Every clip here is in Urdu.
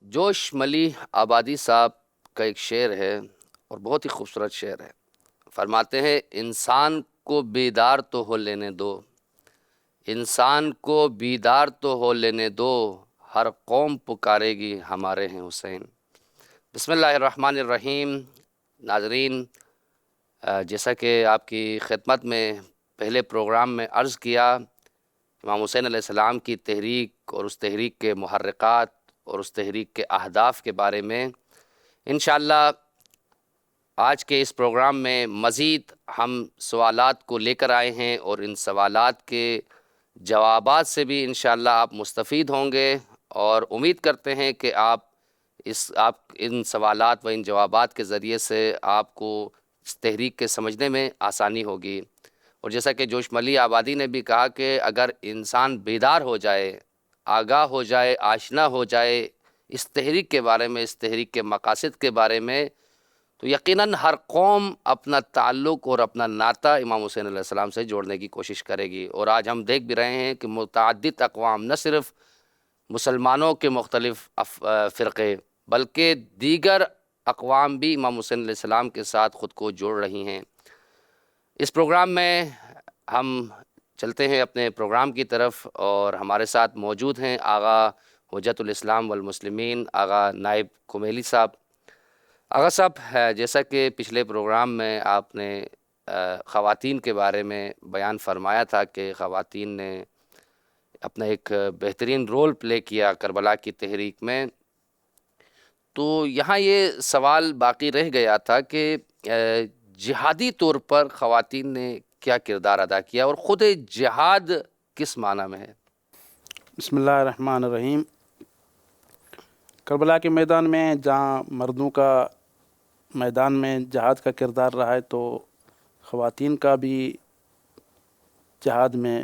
جوش ملی آبادی صاحب کا ایک شعر ہے اور بہت ہی خوبصورت شعر ہے. فرماتے ہیں انسان کو بیدار تو ہو لینے دو، انسان کو بیدار تو ہو لینے دو، ہر قوم پکارے گی ہمارے ہیں حسین. بسم اللہ الرحمن الرحیم. ناظرین، جیسا کہ آپ کی خدمت میں پہلے پروگرام میں عرض کیا، امام حسین علیہ السلام کی تحریک اور اس تحریک کے محرکات اور اس تحریک کے اہداف کے بارے میں انشاءاللہ آج کے اس پروگرام میں مزید ہم سوالات کو لے کر آئے ہیں، اور ان سوالات کے جوابات سے بھی انشاءاللہ آپ مستفید ہوں گے، اور امید کرتے ہیں کہ آپ ان سوالات و ان جوابات کے ذریعے سے آپ کو اس تحریک کے سمجھنے میں آسانی ہوگی. اور جیسا کہ جوش ملی آبادی نے بھی کہا کہ اگر انسان بیدار ہو جائے، آگاہ ہو جائے، آشنا ہو جائے اس تحریک کے بارے میں، اس تحریک کے مقاصد کے بارے میں، تو یقیناً ہر قوم اپنا تعلق اور اپنا ناطہ امام حسین علیہ السلام سے جوڑنے کی کوشش کرے گی. اور آج ہم دیکھ بھی رہے ہیں کہ متعدد اقوام، نہ صرف مسلمانوں کے مختلف فرقے بلکہ دیگر اقوام بھی امام حسین علیہ السلام کے ساتھ خود کو جوڑ رہی ہیں. اس پروگرام میں ہم چلتے ہیں اپنے پروگرام کی طرف، اور ہمارے ساتھ موجود ہیں آغا حجت الاسلام والمسلمین آغا نائب کمیلی صاحب. آغا صاحب، جیسا کہ پچھلے پروگرام میں آپ نے خواتین کے بارے میں بیان فرمایا تھا کہ خواتین نے اپنا ایک بہترین رول پلے کیا کربلا کی تحریک میں، تو یہاں یہ سوال باقی رہ گیا تھا کہ جہادی طور پر خواتین نے کیا کردار ادا کیا، اور خود جہاد کس معنی میں ہے؟ بسم اللہ الرحمن الرحیم. کربلا کے میدان میں جہاں مردوں کا میدان میں جہاد کا کردار رہا ہے، تو خواتین کا بھی جہاد میں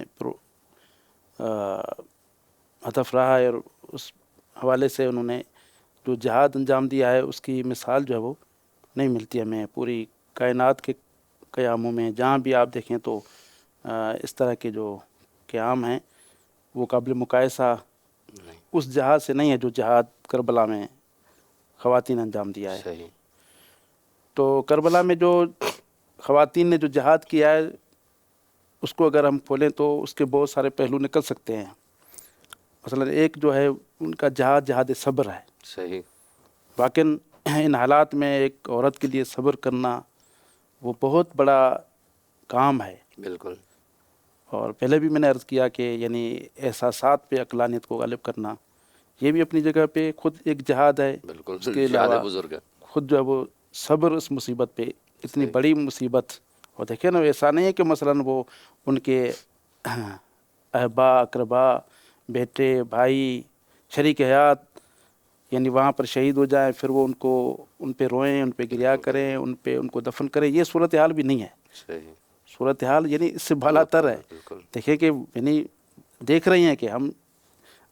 ہدف رہا ہے، اور اس حوالے سے انہوں نے جو جہاد انجام دیا ہے اس کی مثال جو ہے وہ نہیں ملتی ہمیں پوری کائنات کے قیاموں میں. جہاں بھی آپ دیکھیں تو اس طرح کے جو قیام ہیں وہ قابل مقایسہ اس جہاد سے نہیں ہے جو جہاد کربلا میں خواتین انجام دیا ہے. صحیح. تو کربلا میں جو خواتین نے جو جہاد کیا ہے اس کو اگر ہم کھولیں تو اس کے بہت سارے پہلو نکل سکتے ہیں. مثلا ایک جو ہے ان کا جہاد صبر ہے. صحیح. واقعاً ان حالات میں ایک عورت کے لیے صبر کرنا وہ بہت بڑا کام ہے. بالکل. اور پہلے بھی میں نے عرض کیا کہ یعنی احساسات پہ عقلانیت کو غالب کرنا یہ بھی اپنی جگہ پہ خود ایک جہاد ہے. بالکل. اس کے علاوہ جہاد بزرگ ہے. خود جو ہے وہ صبر اس مصیبت پہ، اتنی صحیح. بڑی مصیبت. اور دیکھیں نا، ایسا نہیں ہے کہ مثلاً وہ ان کے احبا اقربا بیٹے بھائی شریک حیات یعنی وہاں پر شہید ہو جائیں، پھر وہ ان پہ روئیں، ان پہ گریا کریں، ان کو دفن کریں. یہ صورتحال بھی نہیں ہے. صحیح. صورتحال یعنی اس سے بالا تر ہے. بالکل. دیکھیں کہ یعنی دیکھ رہی ہیں کہ ہم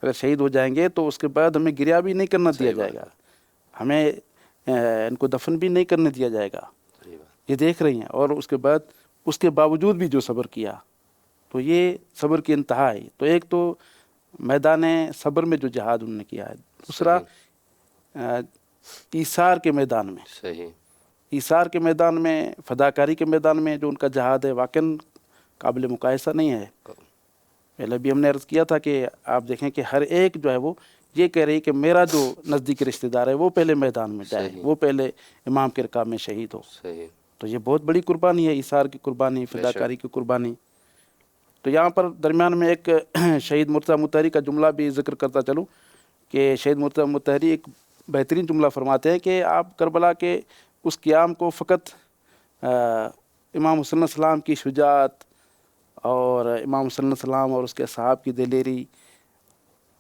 اگر شہید ہو جائیں گے تو اس کے بعد ہمیں گریا بھی نہیں کرنا دیا جائے گا، ہمیں ان کو دفن بھی نہیں کرنے دیا جائے گا. یہ دیکھ رہی ہیں، اور اس کے بعد اس کے باوجود بھی جو صبر کیا، تو یہ صبر کی انتہا ہے. تو ایک تو میدان صبر میں جو جہاد انہوں نے کیا ہے. دوسرا ایثار کے میدان میں. صحیح. ایثار کے میدان میں، فداکاری کے میدان میں جو ان کا جہاد ہے واقعاً قابل مقایسہ نہیں ہے. پہلے بھی ہم نے عرض کیا تھا کہ آپ دیکھیں کہ ہر ایک جو ہے وہ یہ کہہ رہی کہ میرا جو نزدیک رشتہ دار ہے وہ پہلے میدان میں جائے، وہ پہلے امام کے رکاب میں شہید ہو. تو یہ بہت بڑی قربانی ہے، ایثار کی قربانی، فداکاری کی قربانی. تو یہاں پر درمیان میں ایک شہید مرتضیٰ مطہری کا جملہ بھی ذکر کرتا چلوں کہ شہید مرتضیٰ مطہری ایک بہترین جملہ فرماتے ہیں کہ آپ کربلا کے اس قیام کو فقط امام حسین علیہ السلام کی شجاعت اور امام صلی اللہ علیہ وسلم اور اس کے صحاب کی دلیری،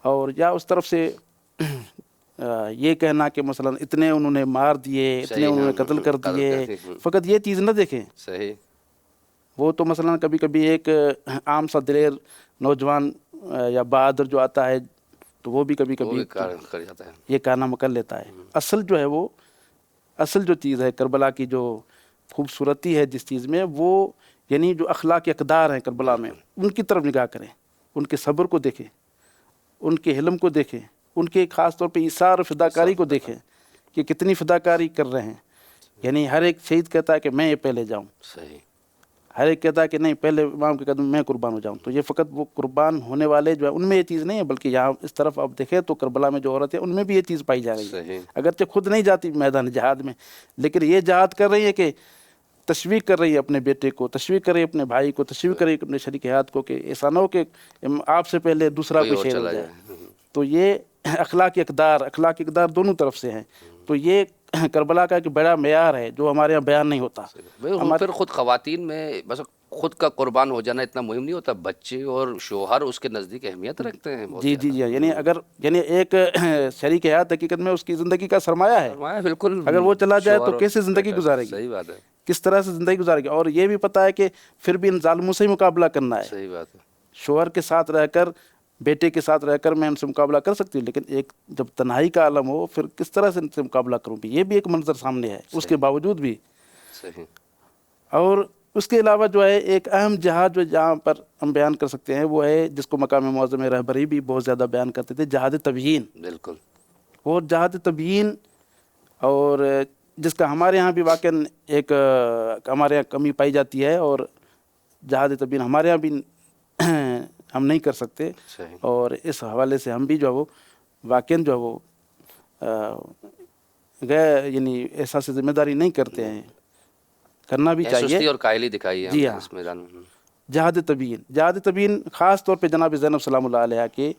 اور یا اس طرف سے یہ کہنا کہ مثلا اتنے انہوں نے مار دیے، اتنے انہوں نے قتل کر دیے، فقط یہ چیز نہ دیکھیں. صحیح. وہ تو مثلا کبھی کبھی ایک عام سا دلیر نوجوان یا بہادر جو آتا ہے تو وہ بھی کبھی کبھی کر جاتا ہے، یہ کارنامہ کر لیتا ہے. اصل جو ہے وہ اصل جو چیز ہے کربلا کی، جو خوبصورتی ہے جس چیز میں، وہ یعنی جو اخلاق اقدار ہیں کربلا میں، ان کی طرف نگاہ کریں، ان کے صبر کو دیکھیں، ان کے حلم کو دیکھیں، ان کے خاص طور پہ ایثار و فداکاری کو دیکھیں کہ کتنی فداکاری کر رہے ہیں. یعنی ہر ایک شہید کہتا ہے کہ میں یہ پہلے جاؤں، صحیح. ہر ایک کہتا ہے کہ نہیں پہلے امام کے قدم میں قربان ہو جاؤں. تو یہ فقط وہ قربان ہونے والے جو ہے ان میں یہ چیز نہیں ہے، بلکہ یہاں اس طرف آپ دیکھیں تو کربلا میں جو عورت ہے ان میں بھی یہ چیز پائی جا رہی ہے. صحیح. اگرچہ خود نہیں جاتی میدان جہاد میں، لیکن یہ جہاد کر رہی ہے کہ تشویق کر رہی ہے اپنے بیٹے کو، تشویق کر رہی ہے اپنے بھائی کو، تشویق کر رہی ہے اپنے شریک حیات کو کہ ایسا نہ ہو کہ آپ سے پہلے دوسرا کوئی شہید ہو جائے. تو یہ اخلاق اقدار دونوں طرف سے ہیں. تو یہ کربلا کا ایک بڑا معیار ہے جو ہمارے یہاں بیان نہیں ہوتا. پھر خود خواتین میں بس خود کا قربان ہو جانا اتنا مہم نہیں ہوتا، بچے اور شوہر اس کے نزدیک اہمیت رکھتے ہیں. جی جی جی. یعنی ایک شریک حیات حقیقت میں اس کی زندگی کا سرمایہ ہے. بالکل. اگر وہ چلا جائے تو کیسے زندگی گزارے گی؟ صحیح بات ہے. کس طرح سے زندگی گزارے گی؟ اور یہ بھی پتہ ہے کہ پھر بھی ان ظالموں سے ہی مقابلہ کرنا ہے. صحیح بات ہے. شوہر کے ساتھ رہ کر، بیٹے کے ساتھ رہ کر میں ان سے مقابلہ کر سکتی ہوں، لیکن ایک جب تنہائی کا عالم ہو پھر کس طرح سے ان سے مقابلہ کروں گی؟ یہ بھی ایک منظر سامنے ہے اس کے باوجود بھی. صحیح. اور اس کے علاوہ جو ہے ایک اہم جہاد جو جہاں پر ہم بیان کر سکتے ہیں وہ ہے جس کو مقام معظم رہبری بھی بہت زیادہ بیان کرتے تھے، جہاد تبیین. بالکل. اور جہاد تبیین، اور جس کا ہمارے یہاں بھی واقعاً ایک ہمارے یہاں کمی پائی جاتی ہے، اور جہاد تبیین ہمارے یہاں بھی ہم نہیں کر سکتے. صحیح. اور اس حوالے سے ہم بھی جو ہے وہ واقعاً جو ہے وہ یعنی احساس ذمہ داری نہیں کرتے ہیں. کرنا بھی چاہیے. سستی اور کاہلی دکھائی ہے. جی ہاں. اس میدان میں جہاد تبیین خاص طور پہ جناب زینب سلام اللہ علیہ کے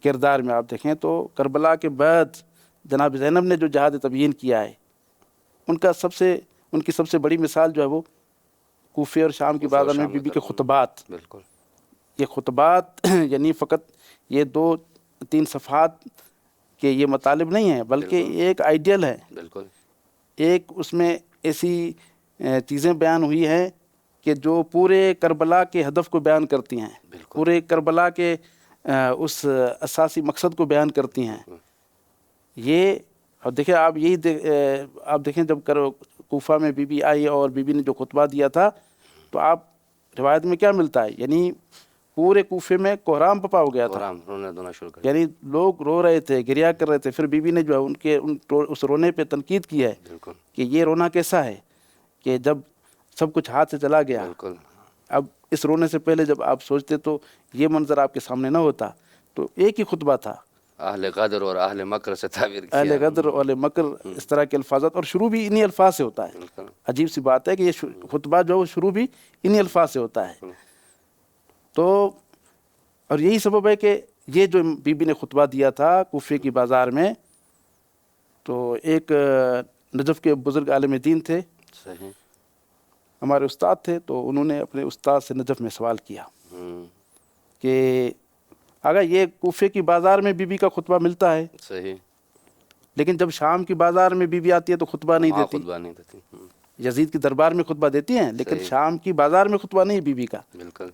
کردار میں آپ دیکھیں تو کربلا کے بعد جناب زینب نے جو جہاد تبیین کیا ہے، ان کی سب سے بڑی مثال جو ہے وہ کوفے اور شام کی بازار میں بی بی کے خطبات. بالکل. یہ خطبات یعنی فقط یہ 2-3 صفحات کے یہ مطالب نہیں ہیں، بلکہ ایک آئیڈیل ہے. بالکل. ایک اس میں ایسی چیزیں بیان ہوئی ہیں کہ جو پورے کربلا کے ہدف کو بیان کرتی ہیں، پورے کربلا کے اس اساسی مقصد کو بیان کرتی ہیں. یہ اب دیکھیں آپ دیکھیں جب کوفہ میں بی بی آئی اور بی بی نے جو خطبہ دیا تھا تو آپ روایت میں کیا ملتا ہے، یعنی پورے کوفے میں کوہرام پپا ہو گیا تھا. یعنی لوگ رو رہے تھے، گریا کر رہے تھے. پھر بی بی نے جو ہے اس رونے پہ تنقید کی ہے کہ یہ رونا کیسا ہے کہ جب سب کچھ ہاتھ سے چلا گیا. اب اس رونے سے پہلے جب آپ سوچتے تو یہ منظر آپ کے سامنے نہ ہوتا. تو ایک ہی خطبہ تھا، اہل غدر اور اہل مکر سے تعبیر کیا. اہل غدر اور اہل مکر، اس طرح کے الفاظات، اور شروع بھی انہی الفاظ سے ہوتا ہے. عجیب سی بات ہے کہ یہ خطبہ جو ہے وہ شروع بھی انہی الفاظ سے ہوتا ہے. تو اور یہی سبب ہے کہ یہ جو بی بی نے خطبہ دیا تھا کوفے کی بازار میں، تو ایک نجف کے بزرگ عالم دین تھے، صحیح، ہمارے استاد تھے. تو انہوں نے اپنے استاد سے نجف میں سوال کیا کہ اگر یہ کوفے کی بازار میں بی بی کا خطبہ ملتا ہے، صحیح، لیکن جب شام کی بازار میں بی بی آتی ہے تو خطبہ نہیں دیتی. خطبہ نہیں دیتی. یزید کی دربار میں خطبہ دیتی ہیں لیکن شام کی بازار میں خطبہ نہیں بی بی کا. بالکل.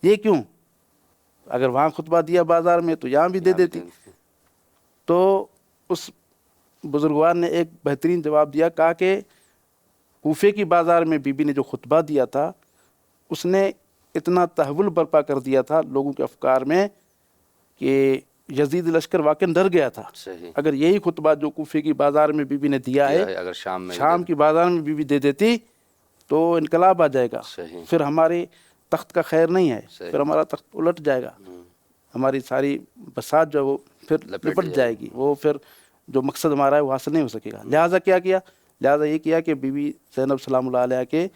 یہ کیوں؟ اگر وہاں خطبہ دیا بازار میں تو یہاں بھی دے دیتی. تو اس بزرگوار نے ایک بہترین جواب دیا، کہا کہ کوفے کی بازار میں بی بی نے جو خطبہ دیا تھا اس نے اتنا تحول برپا کر دیا تھا لوگوں کے افکار میں کہ یزید لشکر واقعا ڈر گیا تھا. اگر یہی خطبہ جو کوفے کی بازار میں بی بی نے دیا ہے اگر شام کی بازار میں بی بی دے دیتی تو انقلاب آ جائے گا. پھر ہمارے تخت کا خیر نہیں ہے، پھر ہمارا تخت الٹ جائے گا، ہماری ساری بساط جو ہے وہ پھر لپٹ جائے گی، وہ پھر جو مقصد ہمارا ہے وہ حاصل نہیں ہو سکے گا. لہٰذا کیا کیا؟ لہٰذا یہ کیا کہ بی بی زینب سلام اللہ علیہ کے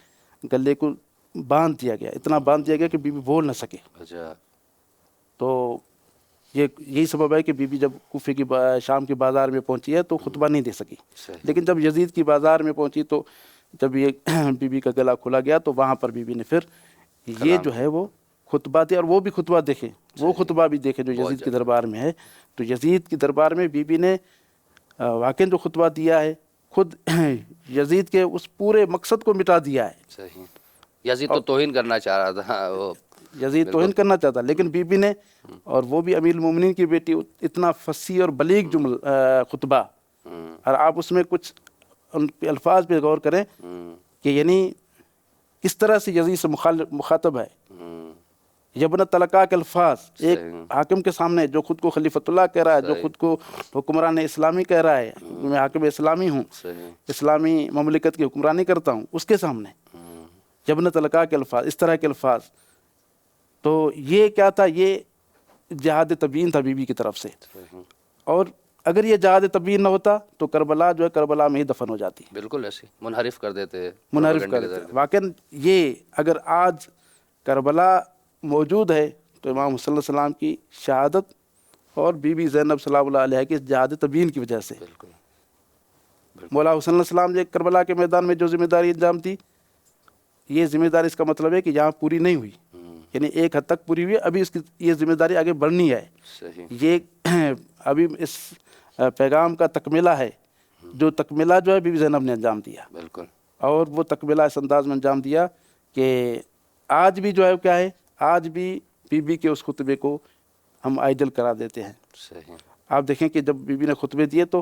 گلے کو باندھ دیا گیا، اتنا باندھ دیا گیا کہ بی بی بول نہ سکے. تو یہی سبب ہے کہ بی بی جب کوفے کی شام کی بازار میں پہنچی ہے تو خطبہ نہیں دے سکی. لیکن جب یزید کی بازار میں پہنچی تو جب یہ بی بی کا گلا کھلا گیا تو وہاں پر بی بی نے پھر یہ جو ہے وہ خطبہ تھے، اور وہ بھی خطبہ دیکھیں، وہ خطبہ بھی دیکھیں جو یزید کے دربار میں ہے. تو یزید کے دربار میں بی بی نے واقعی جو خطبہ دیا ہے، خود یزید کے اس پورے مقصد کو مٹا دیا ہے. صحیح. یزید تو توہین کرنا چاہ رہا تھا، وہ یزید توہین کرنا چاہتا، لیکن بی بی نے، اور وہ بھی امیر المومنین کی بیٹی، اتنا فصیح اور بلیغ خطبہ. اور آپ اس میں کچھ ان کے الفاظ پہ غور کریں کہ یعنی کس طرح سے یزید سے مخاطب ہے. یبن تلقا کے الفاظ ایک حاکم کے سامنے جو خود کو خلیفۃ اللہ کہہ رہا ہے، جو خود کو حکمران اسلامی کہہ رہا ہے، میں حاکم اسلامی ہوں، اسلامی مملکت کی حکمرانی کرتا ہوں، اس کے سامنے یبن تلقا کے الفاظ، اس طرح کے الفاظ. تو یہ کیا تھا؟ یہ جہاد تبیین تھا بی بی کی طرف سے. اور اگر یہ جہاد تبیین نہ ہوتا تو کربلا جو ہے کربلا میں ہی دفن ہو جاتی. بالکل ایسے منحرف کر دیتے، منحرف کر دیتے. واقعاً یہ اگر آج کربلا موجود ہے تو امام صلی اللہ علیہ وسلم کی شہادت اور بی بی زینب صلی اللہ علیہ کی جہاد تبیین کی وجہ سے. بالکل. مولا حسین علیہ السلام نے کربلا کے میدان میں جو ذمہ داری انجام دی، یہ ذمہ داری اس کا مطلب ہے کہ یہاں پوری نہیں ہوئی، یعنی ایک حد تک پوری ہوئی ہے، ابھی اس کی یہ ذمہ داری آگے بڑھنی ہے. یہ ابھی اس پیغام کا تکملہ ہے، جو تکملہ جو ہے بی بی زینب نے انجام دیا. بالکل. اور وہ تکملہ اس انداز میں انجام دیا کہ آج بھی جو ہے کیا ہے، آج بھی بی بی کے اس خطبے کو ہم آئیڈل قرار دیتے ہیں. صحیح. آپ دیکھیں کہ جب بی بی نے خطبے دیے تو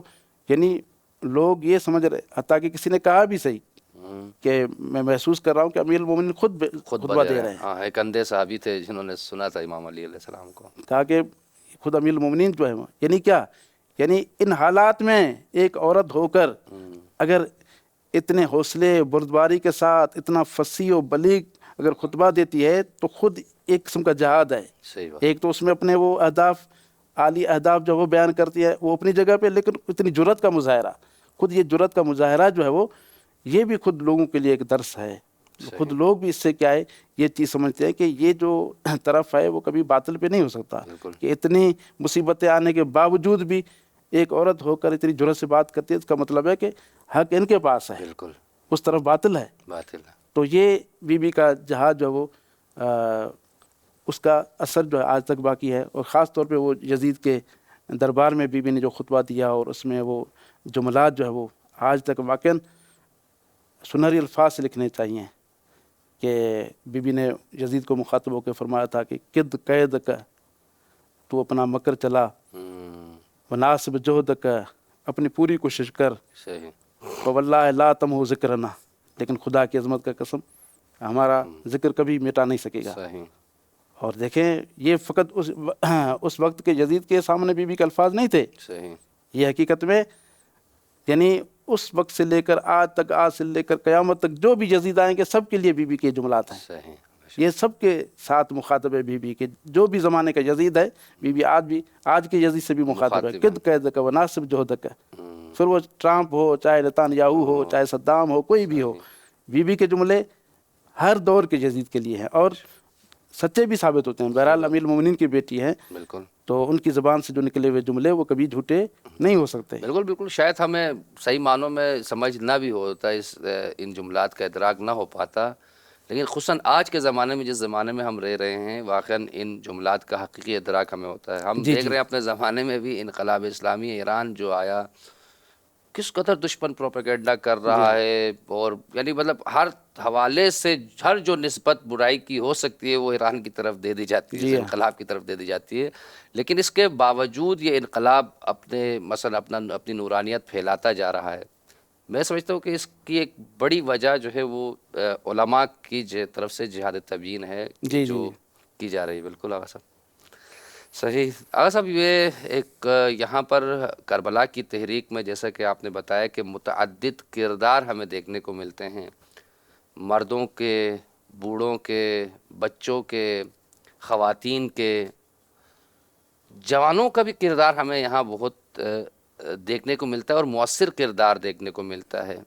یعنی لوگ یہ سمجھ رہے، حتیٰ کہ کسی نے کہا بھی صحیح کہ میں محسوس کر رہا ہوں کہ امیر المومنین خود خطبہ دے رہے ہیں. ہاں، ایک اندھے صحابی تھے جنہوں نے سنا تھا امام علی علیہ السلام کو. کہا کہ خود امیر المومنین جو ہے، یعنی کیا، یعنی ان حالات میں ایک عورت ہو کر اگر اتنے حوصلے بردباری کے ساتھ اتنا فصیح و بلیغ اگر خطبہ دیتی ہے تو خود ایک قسم کا جہاد ہے. ایک تو اس میں اپنے وہ اہداف، عالی اہداف جو وہ بیان کرتی ہے وہ اپنی جگہ پہ، لیکن اتنی جرأت کا مظاہرہ، خود یہ جرأت کا مظاہرہ جو ہے وہ، یہ بھی خود لوگوں کے لیے ایک درس ہے. خود لوگ بھی اس سے کیا ہے، یہ چیز سمجھتے ہیں کہ یہ جو طرف ہے وہ کبھی باطل پہ نہیں ہو سکتا. کہ اتنی مصیبتیں آنے کے باوجود بھی ایک عورت ہو کر اتنی جرأت سے بات کرتی ہے، اس کا مطلب ہے کہ حق ان کے پاس ہے، بالکل اس طرف باطل ہے. تو یہ بی بی کا جہاد جو ہے وہ اس کا اثر جو ہے آج تک باقی ہے. اور خاص طور پہ وہ یزید کے دربار میں بی بی نے جو خطبہ دیا اور اس میں وہ جملات جو ہے وہ آج تک واقعاً سنہری الفاظ سے لکھنے چاہیے. کہ بی بی نے یزید کو مخاطب ہو کے فرمایا تھا کہ کد قید کا تو اپنا مکر چلا، مناسب جہد کا اپنی پوری کوشش کر، واللہ لا تمحو ذکرنا، لیکن خدا کی عظمت کا قسم ہمارا ذکر کبھی مٹا نہیں سکے گا. اور دیکھیں یہ فقط اس وقت کے یزید کے سامنے بی بی کے الفاظ نہیں تھے. یہ حقیقت میں یعنی اس وقت سے لے کر آج تک، آج سے لے کر قیامت تک جو بھی یزید آئیں گے سب کے لیے بی بی کے جملات ہیں. یہ سب کے ساتھ مخاطب ہے بی بی کے، جو بھی زمانے کا یزید ہے بی بی آج کے یزید سے بھی مخاطب ہے. کد قید کا وناسب جہد کا، پھر وہ ٹرمپ ہو، چاہے نتانیاہو ہو، چاہے صدام ہو، کوئی بھی ہو، بی بی کے جملے ہر دور کے یزید کے لیے ہیں اور سچے بھی ثابت ہوتے ہیں. بہرحال امیر المومنین کی بیٹی ہیں، بالکل، تو ان کی زبان سے جو نکلے ہوئے جملے وہ کبھی جھوٹے نہیں ہو سکتے. بالکل بالکل. شاید ہمیں صحیح معنوں میں سمجھ نہ بھی ہوتا، ان جملات کا ادراک نہ ہو پاتا، لیکن خصوصاً آج کے زمانے میں، جس زمانے میں ہم رہ رہے ہیں، واقعاً ان جملات کا حقیقی ادراک ہمیں ہوتا ہے. ہم دیکھ رہے ہیں اپنے زمانے میں بھی انقلاب اسلامی ایران جو آیا، کس قدر دشمن پروپیگنڈا کر رہا ہے، اور یعنی مطلب ہر حوالے سے ہر جو نسبت برائی کی ہو سکتی ہے وہ ایران کی طرف دے دی جاتی ہے، اس انقلاب کی طرف دے دی جاتی ہے. لیکن اس کے باوجود یہ انقلاب مثلا اپنی نورانیت پھیلاتا جا رہا ہے. میں سمجھتا ہوں کہ اس کی ایک بڑی وجہ جو ہے وہ علماء کی طرف سے جہاد تبیین ہے جو کی جا رہی ہے. بالکل آغا صاحب، صحیح. آغا صاحب، یہ ایک یہاں پر کربلا کی تحریک میں جیسا کہ آپ نے بتایا کہ متعدد کردار ہمیں دیکھنے کو ملتے ہیں، مردوں کے، بوڑھوں کے، بچوں کے، خواتین کے، جوانوں کا بھی کردار ہمیں یہاں بہت دیکھنے کو ملتا ہے اور مؤثر کردار دیکھنے کو ملتا ہے.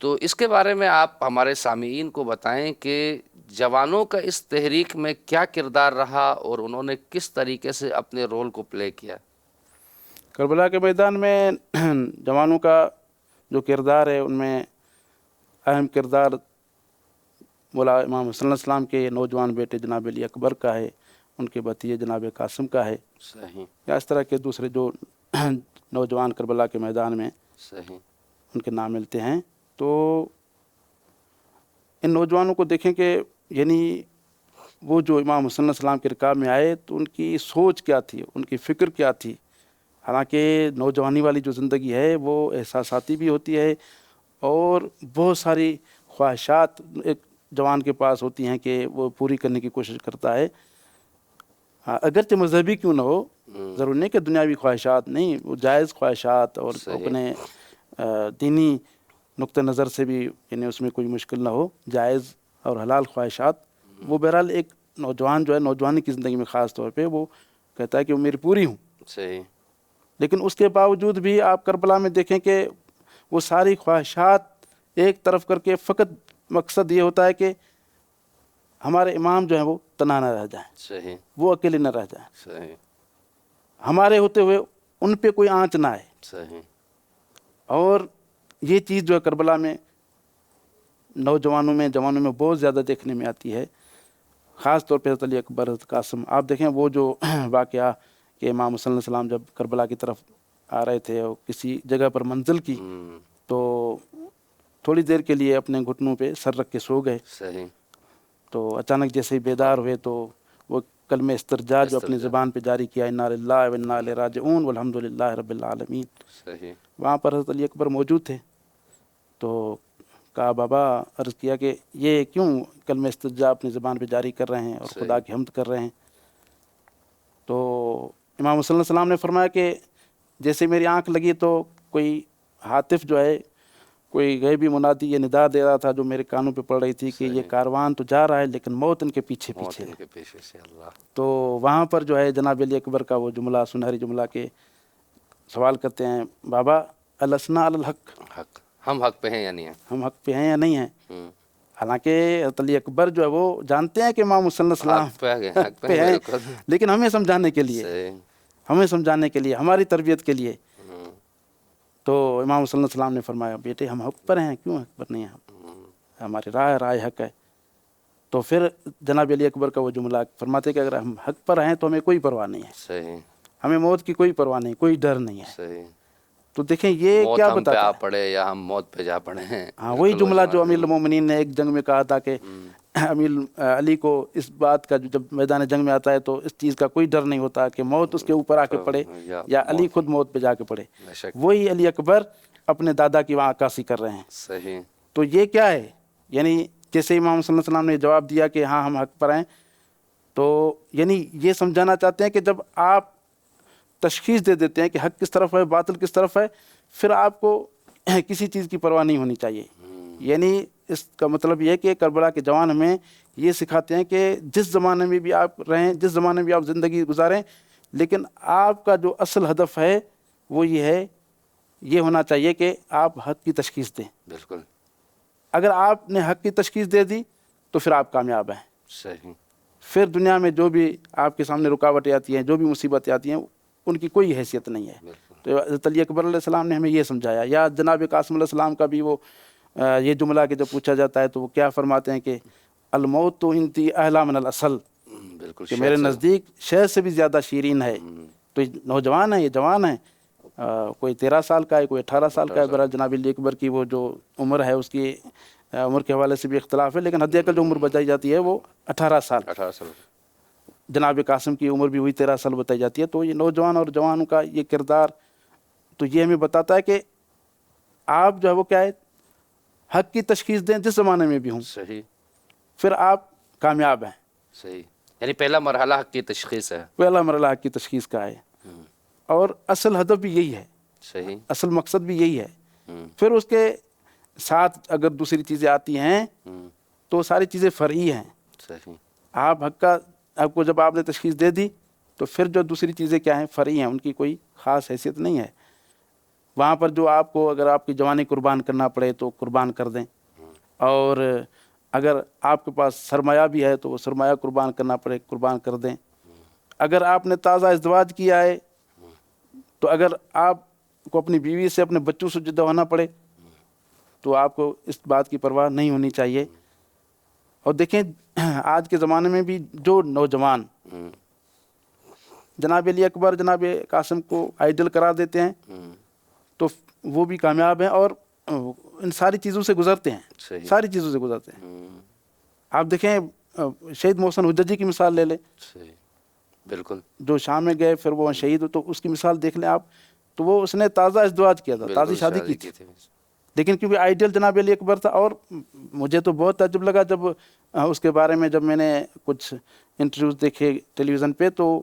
تو اس کے بارے میں آپ ہمارے سامعین کو بتائیں کہ جوانوں کا اس تحریک میں کیا کردار رہا اور انہوں نے کس طریقے سے اپنے رول کو پلے کیا. کربلا کے میدان میں جوانوں کا جو کردار ہے ان میں اہم کردار مولا امام حسن علیہ السلام کے نوجوان بیٹے جناب علی اکبر کا ہے، ان کے بھتیجے جناب قاسم کا ہے، صحیح یا اس طرح کے دوسرے جو نوجوان کربلا کے میدان میں صحیح ان کے نام ملتے ہیں۔ تو ان نوجوانوں کو دیکھیں کہ یعنی وہ جو امام حسن علیہ السلام کے رکاب میں آئے تو ان کی سوچ کیا تھی، ان کی فکر کیا تھی۔ حالانکہ نوجوانی والی جو زندگی ہے وہ احساساتی بھی ہوتی ہے اور بہت ساری خواہشات ایک جوان کے پاس ہوتی ہیں کہ وہ پوری کرنے کی کوشش کرتا ہے، اگرچہ مذہبی کیوں نہ ہو، ضروری نہیں کہ دنیاوی خواہشات نہیں، وہ جائز خواہشات اور صحیح۔ اپنے دینی نقطہ نظر سے بھی یعنی اس میں کوئی مشکل نہ ہو، جائز اور حلال خواہشات، وہ بہرحال ایک نوجوان جو ہے نوجوانی کی زندگی میں خاص طور پہ وہ کہتا ہے کہ وہ میری پوری ہوں۔ صحیح لیکن اس کے باوجود بھی آپ کربلا میں دیکھیں کہ وہ ساری خواہشات ایک طرف کر کے فقط مقصد یہ ہوتا ہے کہ ہمارے امام جو ہیں وہ تنہا نہ رہ جائیں، صحیح وہ اکیلے نہ رہ جائیں، صحیح ہمارے ہوتے ہوئے ان پہ کوئی آنچ نہ آئے۔ صحیح اور یہ چیز جو ہے کربلا میں نوجوانوں میں جوانوں میں بہت زیادہ دیکھنے میں آتی ہے، خاص طور پہ حضرت علی اکبر، حضرت قاسم۔ آپ دیکھیں وہ جو واقعہ کہ امام حسن علیہ السلام جب کربلا کی طرف آ رہے تھے اور کسی جگہ پر منزل کی تو تھوڑی دیر کے لیے اپنے گھٹنوں پہ سر رکھ کے سو گئے، صحیح تو اچانک جیسے ہی بیدار ہوئے تو وہ کلمہ استرجاع جو اپنی زبان پہ جاری کیا، انا للہ و انا الیہ راجعون والحمد للہ رب العالمین، صحیح وہاں پر حضرت علی اکبر موجود تھے۔ تو کہا بابا، عرض کیا کہ یہ کیوں کلمہ استرجاع اپنی زبان پہ جاری کر رہے ہیں اور صحیح۔ خدا کی حمد کر رہے ہیں؟ تو امام حسن علیہ السلام نے فرمایا کہ جیسے میری آنکھ لگی تو کوئی ہاتف جو ہے، کوئی غیبی منادی یہ ندا دے رہا تھا جو میرے کانوں پہ پڑ رہی تھی کہ یہ کاروان تو جا رہا ہے لیکن موت ان کے پیچھے پیچھے ہے۔ ان کے پیچھے سے اللہ۔ تو وہاں پر جو ہے جناب علی اکبر کا وہ جملہ، سنہری جملہ کے سوال کرتے ہیں، بابا الاسنا علی الحق، حق، ہم حق پہ ہیں یا نہیں ہیں؟ ہم حق پہ ہیں یا نہیں ہیں؟ ہوں، حالانکہ حضرت علی اکبر جو ہے وہ جانتے ہیں کہ امام حسن علیہ السلام حق پہ ہیں، حق پہ ہیں، بالکل۔ لیکن ہمیں سمجھانے کے لیے، صحیح ہمیں سمجھانے کے لیے، ہماری تربیت کے لیے۔ ہوں، تو امام حسن علیہ السلام نے فرمایا، بیٹے ہم حق پر ہیں، کیوں حق پر نہیں ہیں؟ ہماری رائے حق ہے۔ تو پھر جناب علی اکبر کا وہ جملہ فرماتے کہ اگر ہم حق پر ہیں تو ہمیں کوئی پرواہ نہیں ہے، صحیح ہمیں موت کی کوئی پرواہ نہیں، کوئی ڈر نہیں ہے۔ صحیح۔ تو دیکھیں یہ موت کیا ہم پہ بتاتا آ ہے؟ پڑے یا ہم موت پہ جا پڑے ہیں، ہاں، وہی بالکل وہ جملہ جو جملہ۔ امیر المومنین نے ایک جنگ میں کہا تھا کہ امیر علی کو اس بات کا جب میدان جنگ میں آتا ہے تو اس چیز کا کوئی ڈر نہیں ہوتا کہ موت اس کے اوپر آ کے پڑے یا علی خود موت پہ جا کے پڑے۔ بے شک۔ وہی علی اکبر اپنے دادا کی وہاں عکاسی کر رہے ہیں۔ صحیح تو یہ کیا ہے؟ یعنی جیسے امام صلی اللہ علیہ وسلم نے جواب دیا کہ ہاں ہم حق پر ہیں، تو یعنی یہ سمجھانا چاہتے ہیں کہ جب آپ تشخیص دے دیتے ہیں کہ حق کس طرف ہے، باطل کس طرف ہے، پھر آپ کو کسی چیز کی پرواہ نہیں ہونی چاہیے۔ یعنی اس کا مطلب یہ ہے کہ کربلا کے جوان ہمیں یہ سکھاتے ہیں کہ جس زمانے میں بھی آپ رہیں، جس زمانے میں بھی آپ زندگی گزاریں، لیکن آپ کا جو اصل ہدف ہے وہ یہ ہے، یہ ہونا چاہیے کہ آپ حق کی تشخیص دیں۔ بالکل اگر آپ نے حق کی تشخیص دے دی تو پھر آپ کامیاب ہیں۔ صحیح پھر دنیا میں جو بھی آپ کے سامنے رکاوٹیں آتی ہیں، جو بھی مصیبتیں آتی ہیں، ان کی کوئی حیثیت نہیں ہے۔ بالکل تو حضرت علی اکبر علیہ السلام نے ہمیں یہ سمجھایا۔ یا جناب قاسم علیہ السلام کا بھی وہ یہ جملہ کہ جب پوچھا جاتا ہے تو وہ کیا فرماتے ہیں کہ الموت تو انتی احلی من الاصل، بالکل کہ میرے نزدیک شہد سے بھی زیادہ شیرین ہے۔ تو یہ نوجوان ہے، یہ جوان ہے، کوئی 13 سال کا ہے، کوئی 18 سال کا ہے۔ برحال جناب علی اکبر کی وہ جو عمر ہے اس کی عمر کے حوالے سے بھی اختلاف ہے، لیکن حد اقل جو عمر بتائی جاتی ہے وہ 18 سال۔ 18 سال جناب قاسم کی عمر بھی وہی 13 سال بتائی جاتی ہے۔ تو یہ نوجوان اور جوانوں کا یہ کردار تو یہ ہمیں بتاتا ہے کہ آپ جو ہے وہ کیا ہے، حق کی تشخیص دیں جس زمانے میں بھی ہوں، صحیح پھر آپ کامیاب ہیں۔ صحیح، یعنی پہلا مرحلہ حق کی تشخیص ہے۔ پہلا مرحلہ حق کی تشخیص کا ہے، اور اصل ہدف بھی یہی ہے، صحیح اصل مقصد بھی یہی ہے۔ پھر اس کے ساتھ اگر دوسری چیزیں آتی ہیں تو ساری چیزیں فرعی ہیں۔ صحیح آپ حق کا، آپ کو جب آپ نے تشخیص دے دی تو پھر جو دوسری چیزیں کیا ہیں، فرعی ہیں، ان کی کوئی خاص حیثیت نہیں ہے۔ وہاں پر جو آپ کو اگر آپ کی جوانی قربان کرنا پڑے تو قربان کر دیں، اور اگر آپ کے پاس سرمایہ بھی ہے تو وہ سرمایہ قربان کرنا پڑے قربان کر دیں۔ اگر آپ نے تازہ ازدواج کیا ہے تو اگر آپ کو اپنی بیوی سے، اپنے بچوں سے جدا ہونا پڑے تو آپ کو اس بات کی پرواہ نہیں ہونی چاہیے۔ اور دیکھیں آج کے زمانے میں بھی جو نوجوان جناب علی اکبر جناب قاسم کو آئیڈل قرار دیتے ہیں تو وہ بھی کامیاب ہیں اور ان ساری چیزوں سے گزرتے ہیں، ساری چیزوں سے گزرتے ہیں۔ آپ دیکھیں شہید محسن حجت جی کی مثال لے لیں، بالکل، جو شام میں گئے پھر وہ شہید، تو اس کی مثال دیکھ لیں آپ، تو وہ اس نے تازہ ازدواج کیا تھا، تازی شادی کی تھی، لیکن کیونکہ آئیڈیل جناب علی اکبر تھا۔ اور مجھے تو بہت تعجب لگا جب اس کے بارے میں جب میں نے کچھ انٹرویوز دیکھے ٹیلی ویژن پہ، تو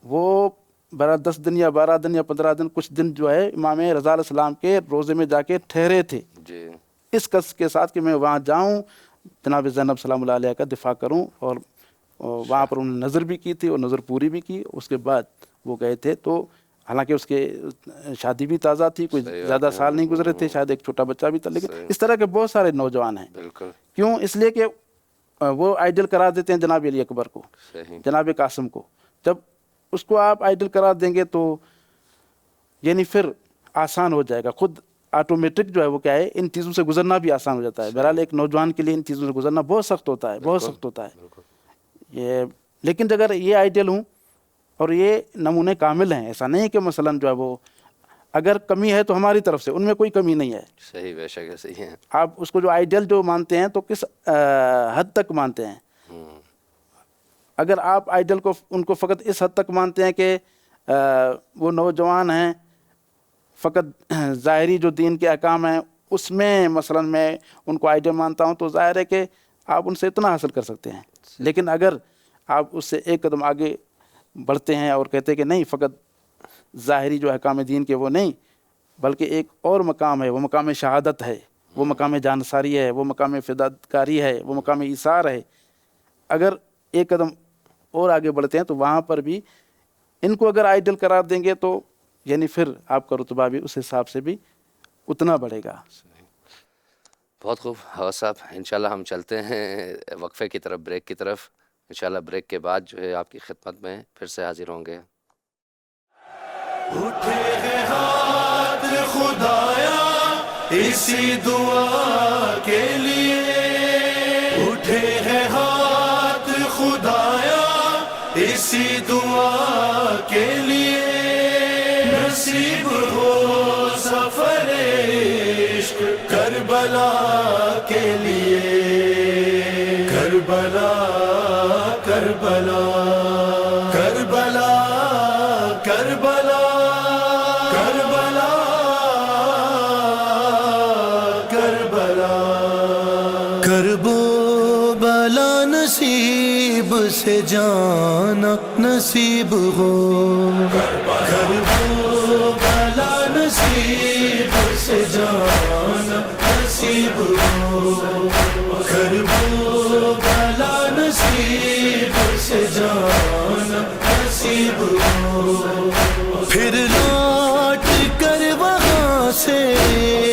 وہ 10 دن یا 12 دن یا 15 دن کچھ دن جو ہے امام رضا علیہ السلام کے روزے میں جا کے ٹھہرے تھے، اس قصد کے ساتھ کہ میں وہاں جاؤں، جناب زینب سلام اللہ علیہ کا دفاع کروں، اور وہاں پر انہوں نے نظر بھی کی تھی اور نظر پوری بھی کی، اس کے بعد وہ گئے تھے۔ تو حالانکہ اس کے شادی بھی تازہ تھی، کوئی زیادہ سال نہیں گزرے تھے، شاید ایک چھوٹا بچہ بھی تھا، لیکن اس طرح کے بہت سارے نوجوان ہیں۔ کیوں؟ اس لیے کہ وہ آئیڈل قرار دیتے ہیں جناب علی اکبر کو، جناب قاسم کو۔ جب اس کو آپ آئیڈل قرار دیں گے تو یعنی پھر آسان ہو جائے گا، خود آٹومیٹک جو ہے وہ کیا ہے، ان چیزوں سے گزرنا بھی آسان ہو جاتا ہے۔ بہرحال ایک نوجوان کے لیے ان چیزوں سے گزرنا بہت سخت ہوتا ہے، بہت سخت ہوتا ہے لیکن اگر یہ آئیڈیل ہوں اور یہ نمونے کامل ہیں، ایسا نہیں کہ مثلاً جو ہے وہ اگر کمی ہے تو ہماری طرف سے، ان میں کوئی کمی نہیں ہے، صحیح، بے شک صحیح ہے۔ آپ اس کو جو آئیڈیل جو مانتے ہیں تو کس حد تک مانتے ہیں؟ اگر آپ آئیڈیل کو ان کو فقط اس حد تک مانتے ہیں کہ وہ نوجوان ہیں، فقط ظاہری جو دین کے احکام ہیں اس میں مثلاً میں ان کو آئیڈیل مانتا ہوں، تو ظاہر ہے کہ آپ ان سے اتنا حاصل کر سکتے ہیں۔ لیکن اگر آپ اس سے ایک قدم آگے بڑھتے ہیں اور کہتے ہیں کہ نہیں، فقط ظاہری جو احکام دین کے وہ نہیں، بلکہ ایک اور مقام ہے، وہ مقام شہادت ہے، وہ مقام جانساری ہے، وہ مقام فداکاری ہے، وہ مقام ایثار ہے، اگر ایک قدم اور آگے بڑھتے ہیں تو وہاں پر بھی ان کو اگر آئیڈل قرار دیں گے تو یعنی پھر آپ کا رتبہ بھی اس حساب سے بھی اتنا بڑھے گا۔ بہت خوب حوث صاحب، انشاءاللہ ہم چلتے ہیں وقفے کی طرف، بریک کی طرف۔ انشاءاللہ بریک کے بعد جو ہے آپ کی خدمت میں پھر سے حاضر ہوں گے۔ اٹھے ہیں ہاتھ خدایا اسی دعا کے لیے، اٹھے ہیں ہاتھ خدایا اسی دعا کے لیے، نصیب ہو سفر عشق کربلا کے لیے، کربلا کربلا کربلا کربلا کربلا کربلا، کرب و بلا نصیب سے جانا نصیب ہو، کرب و بلا نصیب سے جانا نصیب ہو، کرب و بلا نصیب سے جانا نصیب ہو، پھر لوٹ کر وہاں سے،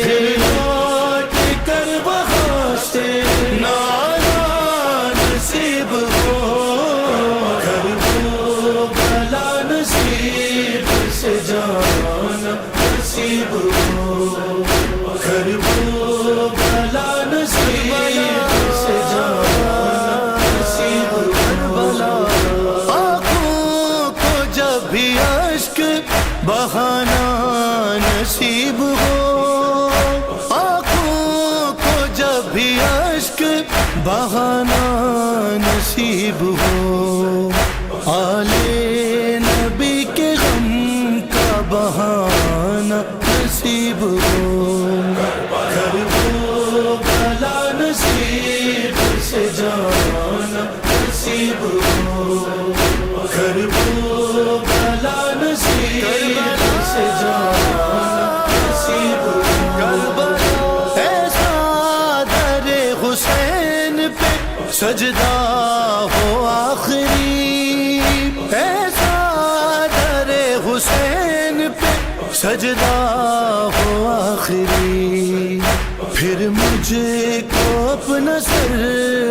پھر لوٹ کر وہاں سے نانا نصیب ہو، کرب و بلا نصیب سے جانا نصیب ہو، کرب و بلا نصیب سے جانا نصیب ہو، آنکھوں کو جب بھی اشک بہانا نصیب ہو، آنکھوں کو جب بھی اشک بہانا نصیب ہو، آلے نبی کے غم کا بہانا نصیب ہو، کرب و بلا نصیب سے جانا نصیب ہو، کرب و بلا نصیب سے جانا نصیب ہو، ایسا در حسین پہ سجدہ ہو آخری، ایسا در حسین پہ سجدہ ہو آخری، پھر مجھے کو اپنا سر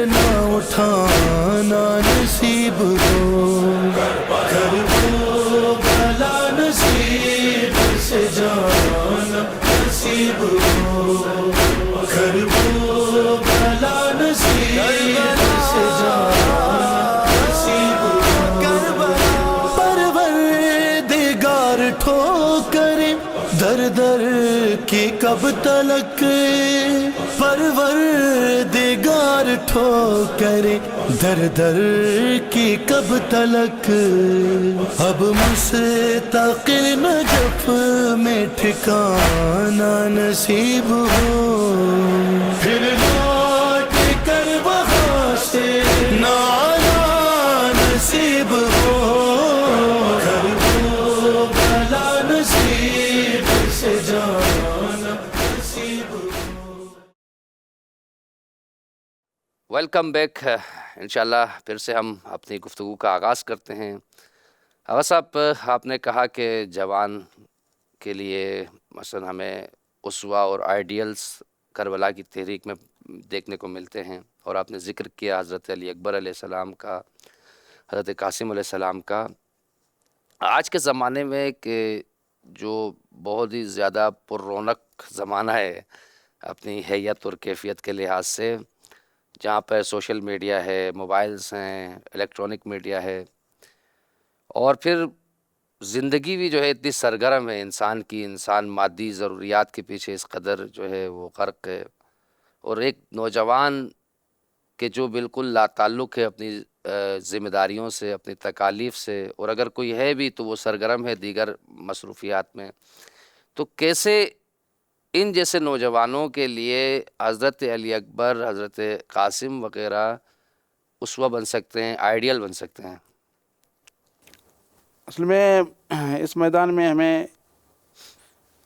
نہ اٹھانا نصیب ہو، کرب و بلا نصیب سے جانا نصیب ہو، کرب و بلا نصیب ٹھوکریں در در کی کب تلک پروردگار ٹھوکریں در در کی کب تلک اب مستقل نجف میں ٹھکانا نصیب ہو پھر لوٹ کر وہاں سے نانا نصیب ہو کربلا نصیب سے جانا نصیب ہو. Welcome back. انشاءاللہ پھر سے ہم اپنی گفتگو کا آغاز کرتے ہیں. آغا صاحب، آپ نے کہا کہ جوان کے لیے مثلا ہمیں اسوہ اور آئیڈیلز کربلا کی تحریک میں دیکھنے کو ملتے ہیں، اور آپ نے ذکر کیا حضرت علی اکبر علیہ السلام کا، حضرت قاسم علیہ السلام کا. آج کے زمانے میں کہ جو بہت ہی زیادہ پر رونق زمانہ ہے اپنی حیت اور کیفیت کے لحاظ سے، جہاں پر سوشل میڈیا ہے، موبائلز ہیں، الیکٹرانک میڈیا ہے، اور پھر زندگی بھی جو ہے اتنی سرگرم ہے انسان کی، انسان مادی ضروریات کے پیچھے اس قدر جو ہے وہ غرق ہے، اور ایک نوجوان کہ جو بالکل لا تعلق ہے اپنی ذمہ داریوں سے، اپنی تکالیف سے، اور اگر کوئی ہے بھی تو وہ سرگرم ہے دیگر مصروفیات میں. تو کیسے ان جیسے نوجوانوں کے لیے حضرت علی اکبر، حضرت قاسم وغیرہ اسوہ بن سکتے ہیں، آئیڈیل بن سکتے ہیں؟ اصل میں اس میدان میں ہمیں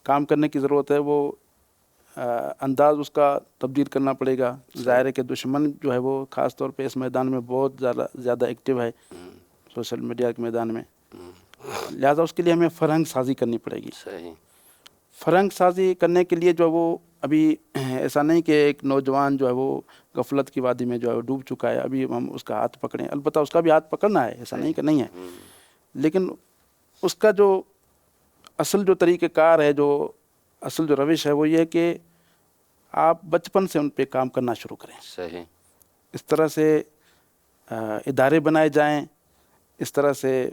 کام کرنے کی ضرورت ہے. وہ انداز اس کا تبدیل کرنا پڑے گا. ظاہر ہے کہ دشمن جو ہے وہ خاص طور پہ اس میدان میں بہت زیادہ ایکٹیو ہے، سوشل میڈیا کے میدان میں. لہٰذا اس کے لیے ہمیں فرہنگ سازی کرنی پڑے گی. صحیح. فرہنگ سازی کرنے کے لیے جو وہ ابھی ایسا نہیں کہ ایک نوجوان جو ہے وہ غفلت کی وادی میں جو ہے وہ ڈوب چکا ہے، ابھی ہم اس کا ہاتھ پکڑیں. البتہ اس کا بھی ہاتھ پکڑنا ہے، ایسا نہیں کہ نہیں ہے، لیکن اس کا جو اصل جو طریقہ کار ہے، جو اصل جو روش ہے، وہ یہ ہے کہ آپ بچپن سے ان پہ کام کرنا شروع کریں. صحیح. اس طرح سے ادارے بنائے جائیں، اس طرح سے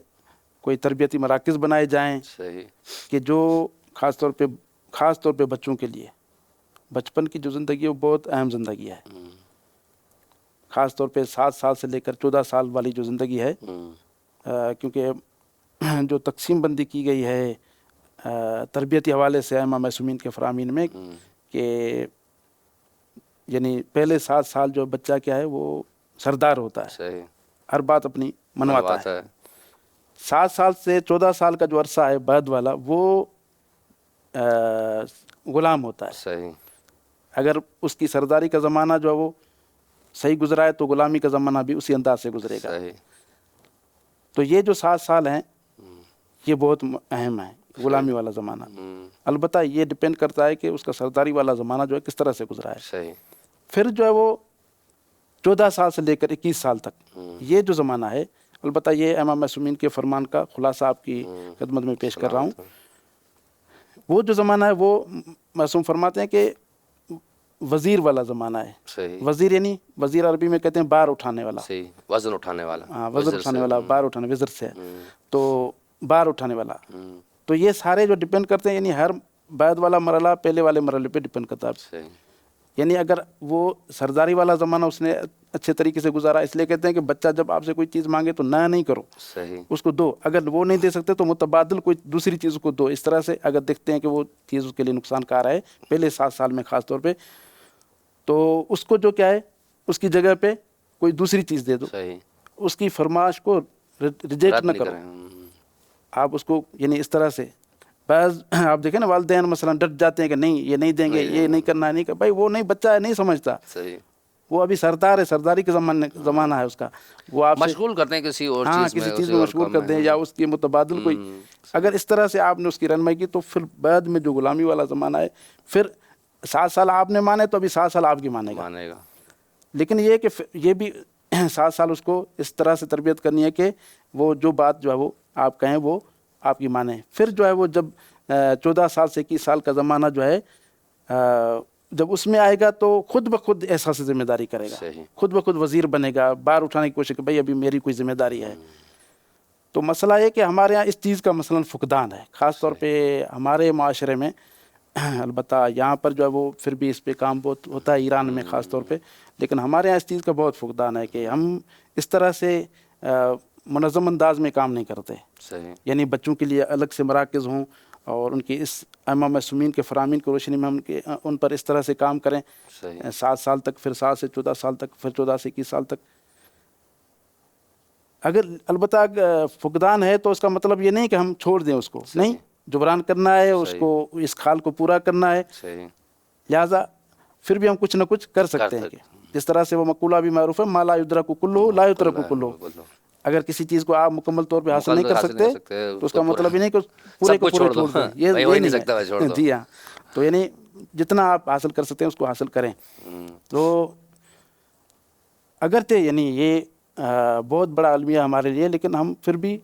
کوئی تربیتی مراکز بنائے جائیں صحیح. کہ جو خاص طور پہ بچوں کے لیے بچپن کی جو زندگی ہے وہ بہت اہم زندگی ہے. خاص طور پہ 7 سال سے لے کر 14 سال والی جو زندگی ہے، کیونکہ جو تقسیم بندی کی گئی ہے تربیتی حوالے سے ائمہ معصومین کے فرامین میں، کہ یعنی پہلے 7 سال جو بچہ کیا ہے وہ سردار ہوتا ہے، صحیح. ہر بات اپنی منواتا ہے. ہے. 7 سال سے 14 سال کا جو عرصہ ہے بعد والا، وہ غلام ہوتا ہے. صحیح. اگر اس کی سرداری کا زمانہ جو ہے وہ صحیح گزرا ہے تو غلامی کا زمانہ بھی اسی انداز سے گزرے گا. صحیح. تو یہ جو 7 سال ہیں یہ بہت اہم ہے، غلامی والا زمانہ. البتہ یہ ڈپینڈ کرتا ہے کہ اس کا سرداری والا زمانہ جو ہے کس طرح سے گزرا ہے. صحیح. پھر جو ہے وہ 14 سال سے لے کر 21 سال تک یہ جو زمانہ ہے، البتہ یہ ائمہ معصومین کے فرمان کا خلاصہ آپ کی خدمت میں پیش کر رہا ہوں. وہ جو زمانہ ہے وہ معصوم فرماتے ہیں کہ وزیر والا زمانہ ہے. صحیح. وزیر یعنی وزیر عربی میں کہتے ہیں بار اٹھانے والا. صحیح. وزن اٹھانے والا. ہاں، وزن اٹھانے والا، بار اٹھانے، وزر سے تو بار اٹھانے والا. تو یہ سارے جو ڈپینڈ کرتے ہیں، یعنی ہر بعد والا مرحلہ پہلے والے مرحلے پہ ڈپینڈ کرتا ہے. صحیح. یعنی اگر وہ سرداری والا زمانہ اس نے اچھے طریقے سے گزارا، اس لیے کہتے ہیں کہ بچہ جب آپ سے کوئی چیز مانگے تو نہ نہیں کرو، صحیح. اس کو دو. اگر وہ نہیں دے سکتے تو متبادل کوئی دوسری چیز کو دو. اس طرح سے اگر دیکھتے ہیں کہ وہ چیز اس کے لیے نقصان کار ہے پہلے 7 سال میں خاص طور پہ، تو اس کو جو کیا ہے اس کی جگہ پہ کوئی دوسری چیز دے دو. صحیح. اس کی فرمائش کو ریجیکٹ نہ کرو. آپ اس کو یعنی اس طرح سے بعض آپ دیکھیں نا والدین مثلا ڈٹ جاتے ہیں کہ نہیں یہ نہیں دیں گے، یہ نہیں کرنا ہے، نہیں کہ بھائی وہ نہیں، بچہ ہے، نہیں سمجھتا. صحیح. وہ ابھی سردار ہے، سرداری کے زمانہ ہے اس کا. وہ آپ مشغول کرتے ہیں کسی اور ہاں کسی چیز میں مشغول کر دیں، یا اس کی متبادل کوئی. اگر اس طرح سے آپ نے اس کی رہنمائی کی تو پھر بعد میں جو غلامی والا زمانہ ہے، پھر 7 سال آپ نے مانے تو ابھی 7 سال آپ کی مانے گا. لیکن یہ کہ یہ بھی 7 سال اس کو اس طرح سے تربیت کرنی ہے کہ وہ جو بات جو ہے وہ آپ کہیں وہ آپ کی مانیں. پھر جو ہے وہ جب 14 سال سے 21 سال کا زمانہ جو ہے جب اس میں آئے گا تو خود بخود احساس ذمہ داری کرے گا. صحیح. خود بخود وزیر بنے گا، بار اٹھانے کی کوشش کہ بھائی ابھی میری کوئی ذمہ داری ہے. تو مسئلہ یہ کہ ہمارے یہاں اس چیز کا مثلاً فقدان ہے، خاص طور پہ ہمارے معاشرے میں البتہ یہاں پر جو ہے وہ پھر بھی اس پہ کام بہت ہوتا ہے ایران میں خاص طور پہ، لیکن ہمارے یہاں اس چیز کا بہت فقدان ہے کہ ہم اس طرح سے منظم انداز میں کام نہیں کرتے. صحیح. یعنی بچوں کے لیے الگ سے مراکز ہوں اور ان کی اس ائمہ معصومین کے فرامین کی روشنی میں ان پر اس طرح سے کام کریں. صحیح. 7 سال تک، پھر 7 سے 14 سال تک، پھر 14 سے 21 سال تک. اگر البتہ فقدان ہے تو اس کا مطلب یہ نہیں کہ ہم چھوڑ دیں اس کو، نہیں، جبران کرنا ہے اس کو، اس خال کو پورا کرنا ہے. صحیح. لہٰذا پھر بھی ہم کچھ نہ کچھ کر سکتے ہیں. کہ جس طرح سے وہ مقولہ بھی معروف ہے، ما لا یدرک کلہ لا یترک کلہ. اگر کسی چیز کو آپ مکمل طور پہ حاصل نہیں کر سکتے تو اس کا مطلب یہ نہیں کہ پورے کو پورے چھوڑ دیں، یہ نہیں ہے. جی ہاں، تو یعنی جتنا آپ حاصل کر سکتے ہیں اس کو حاصل کریں. تو اگرچہ یعنی یہ بہت بڑا المیہ ہمارے لیے، لیکن ہم پھر بھی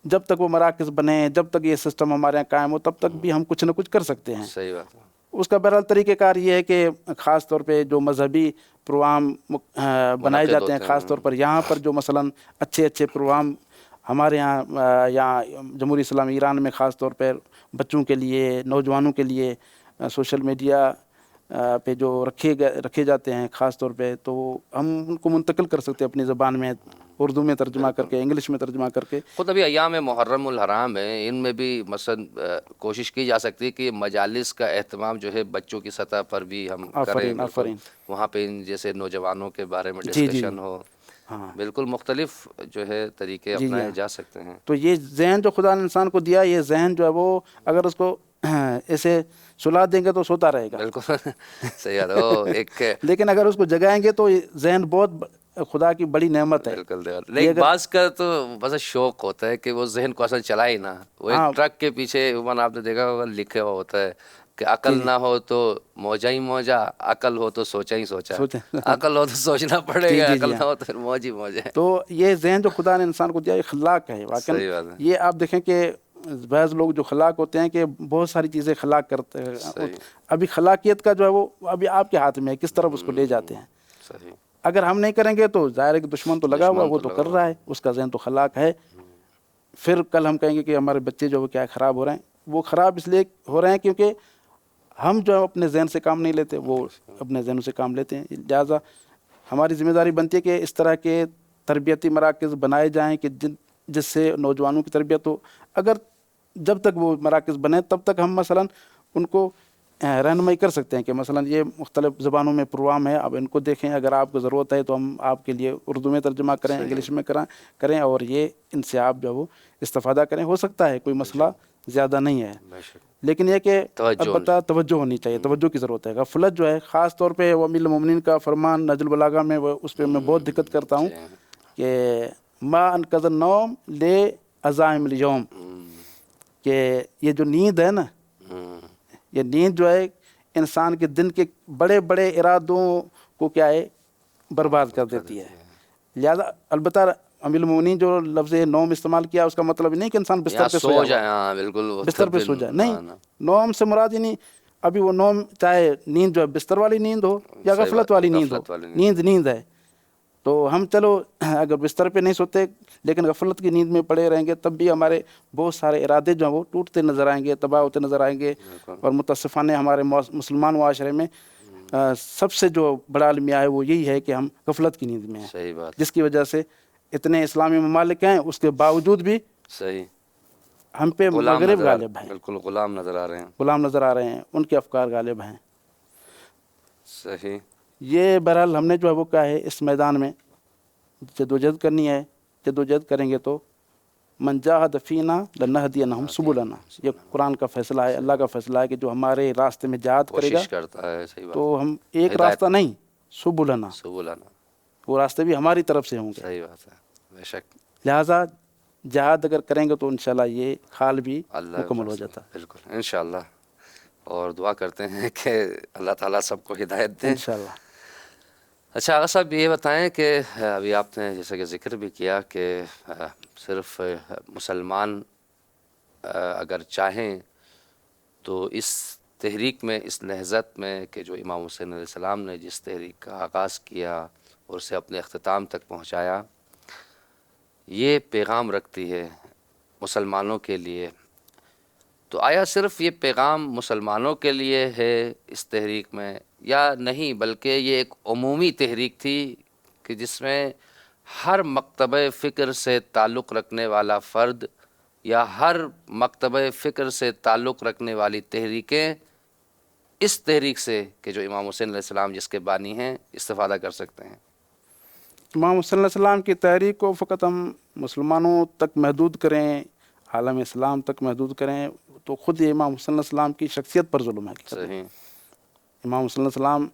جب تک وہ مراکز بنے، جب تک یہ سسٹم ہمارے یہاں قائم ہو، تب تک بھی ہم کچھ نہ کچھ کر سکتے ہیں. صحیح بات ہے. اس کا بہرحال طریقہ کار یہ ہے کہ خاص طور پہ جو مذہبی پروگرام بنائے جاتے ہیں، خاص طور پر یہاں پر جو مثلاً اچھے پروگرام ہمارے یہاں جمہوری اسلامی ایران میں خاص طور پر بچوں کے لیے، نوجوانوں کے لیے سوشل میڈیا پہ جو رکھے جاتے ہیں خاص طور پہ، تو ہم ان کو منتقل کر سکتے ہیں اپنی زبان میں، اردو میں ترجمہ کر کے، انگلش میں ترجمہ کر کے. خود ابھی ایام محرم الحرام ہے، ان میں بھی مثلا کوشش کی جا سکتی ہے کہ مجالس کا اہتمام جو ہے بچوں کی سطح پر بھی ہم کریں. آفرین. وہاں پہ جیسے نوجوانوں کے بارے میں ڈسکشن ہو. بالکل مختلف جو ہے طریقے اپنائے جا سکتے ہیں. تو یہ ذہن جو خدا نے انسان کو دیا، یہ ذہن جو ہے وہ اگر اس کو ایسے سلا دیں گے تو سوتا رہے گا. بالکل صحیح ہے. لیکن اگر اس کو جگائیں گے تو ذہن بہت خدا کی بڑی نعمت ہے. بالکل. لیکن بعض کا تو بس شوق ہوتا ہے کہ وہ ذہن کو اصل چلائے نا. وہ ایک ٹرک کے پیچھے عموماً آپ نے دیکھا ہوگا لکھا ہوا ہوتا ہے کہ عقل نہ ہو تو موجہ ہی موجہ، عقل ہو تو سوچا ہی سوچا. عقل ہو تو سوچنا پڑے گا، عقل نہ ہو تو پھر موج ہی موج ہے. تو یہ ذہن جو خدا نے انسان کو دیا، یہ خلاق ہے واقعی. یہ آپ دیکھیں کہ بعض لوگ جو خلاق ہوتے ہیں کہ بہت ساری چیزیں خلاق کرتے ہیں. ابھی خلاقیت کا جو ہے وہ ابھی آپ کے ہاتھ میں ہے، کس طرف اس کو لے جاتے ہیں. اگر ہم نہیں کریں گے تو ظاہر ہے کہ دشمن تو لگا ہوا، وہ تو کر رہا ہے، اس کا ذہن تو خلاق ہے. پھر کل ہم کہیں گے کہ ہمارے بچے جو وہ کیا خراب ہو رہے ہیں. وہ خراب اس لیے ہو رہے ہیں کیونکہ ہم جو اپنے ذہن سے کام نہیں لیتے، وہ اپنے ذہنوں سے کام لیتے ہیں. لہٰذا ہماری ذمہ داری بنتی ہے کہ اس طرح کے تربیتی مراکز بنائے جائیں کہ جس سے نوجوانوں کی تربیت ہو. اگر جب تک وہ مراکز بنے تب تک ہم مثلاً ان کو رہنمائی کر سکتے ہیں کہ مثلاً یہ مختلف زبانوں میں پروگرام ہے، اب ان کو دیکھیں، اگر آپ کو ضرورت ہے تو ہم آپ کے لیے اردو میں ترجمہ کریں، انگلش میں کریں، اور یہ ان سے آپ جو وہ استفادہ کریں. ہو سکتا ہے کوئی مسئلہ زیادہ نہیں ہے، لیکن یہ کہ البتہ توجہ ہونی چاہیے، توجہ کی ضرورت ہے. غفلت جو ہے خاص طور پہ وہ امیر المومنین کا فرمان نہج البلاغہ میں، اس پہ میں بہت دقت کرتا ہوں کہ ما انقذ النوم لے عزائم اليوم، کہ یہ جو نیند ہے نا، یہ نیند جو ہے انسان کے دن کے بڑے بڑے ارادوں کو کیا ہے برباد کر دیتی ہے. لہذا البتہ امیر المومنین جو لفظ نوم استعمال کیا، اس کا مطلب نہیں کہ انسان بستر پہ سو جائے. بالکل بستر پہ سو جائے نہیں. نوم سے مراد ہی نہیں، ابھی وہ نوم چاہے نیند جو ہے بستر والی نیند ہو یا غفلت والی نیند ہو، نیند ہے. تو ہم چلو اگر بستر پہ نہیں سوتے لیکن غفلت کی نیند میں پڑے رہیں گے، تب بھی ہمارے بہت سارے ارادے جو ہیں وہ ٹوٹتے نظر آئیں گے، تباہ ہوتے نظر آئیں گے. اور متاسفانہ ہمارے مسلمان معاشرے میں سب سے جو بڑا المیہ ہے وہ یہی ہے کہ ہم غفلت کی نیند میں ہیں، جس کی وجہ سے اتنے اسلامی ممالک ہیں، اس کے باوجود بھی ہم پہ مغرب غالب ہیں. بالکل غلام نظر آ رہے ہیں، ان کے افکار غالب ہیں. صحیح. یہ بہرحال ہم نے جو ہے وہ کیا ہے اس میدان میں جدوجہد کرنی ہے. جدوجہد کریں گے تو من جاہد فینا لنہدینہم سبلنا، یہ قرآن کا فیصلہ ہے، اللہ کا فیصلہ ہے کہ جو ہمارے راستے میں جہاد کرے گا تو ہم ایک راستہ نہیں، سبلنا، وہ راستے بھی ہماری طرف سے ہوں گے. صحیح بات ہے، بے شک. لہٰذا جہاد اگر کریں گے تو انشاءاللہ یہ خال بھی مکمل ہو جاتا. بالکل انشاءاللہ. اور دعا کرتے ہیں کہ اللہ تعالیٰ سب کو ہدایت دیں انشاءاللہ. اچھا آغا صاحب یہ بتائیں کہ ابھی آپ نے جیسے کہ ذکر بھی کیا کہ صرف مسلمان اگر چاہیں تو اس تحریک میں، اس نہضت میں کہ جو امام حسین علیہ السلام نے جس تحریک کا آغاز کیا اور اسے اپنے اختتام تک پہنچایا، یہ پیغام رکھتی ہے مسلمانوں کے لیے، تو آیا صرف یہ پیغام مسلمانوں کے لیے ہے اس تحریک میں یا نہیں، بلکہ یہ ایک عمومی تحریک تھی کہ جس میں ہر مکتبہ فکر سے تعلق رکھنے والا فرد یا ہر مکتبہ فکر سے تعلق رکھنے والی تحریکیں اس تحریک سے کہ جو امام حسین علیہ السلام جس کے بانی ہیں استفادہ کر سکتے ہیں؟ امام حسین علیہ السلام کی تحریک کو فقط ہم مسلمانوں تک محدود کریں، عالم اسلام تک محدود کریں تو خود یہ امام حسین علیہ السلام کی شخصیت پر ظلم ہے۔ صحیح۔ امام حسین علیہ السلام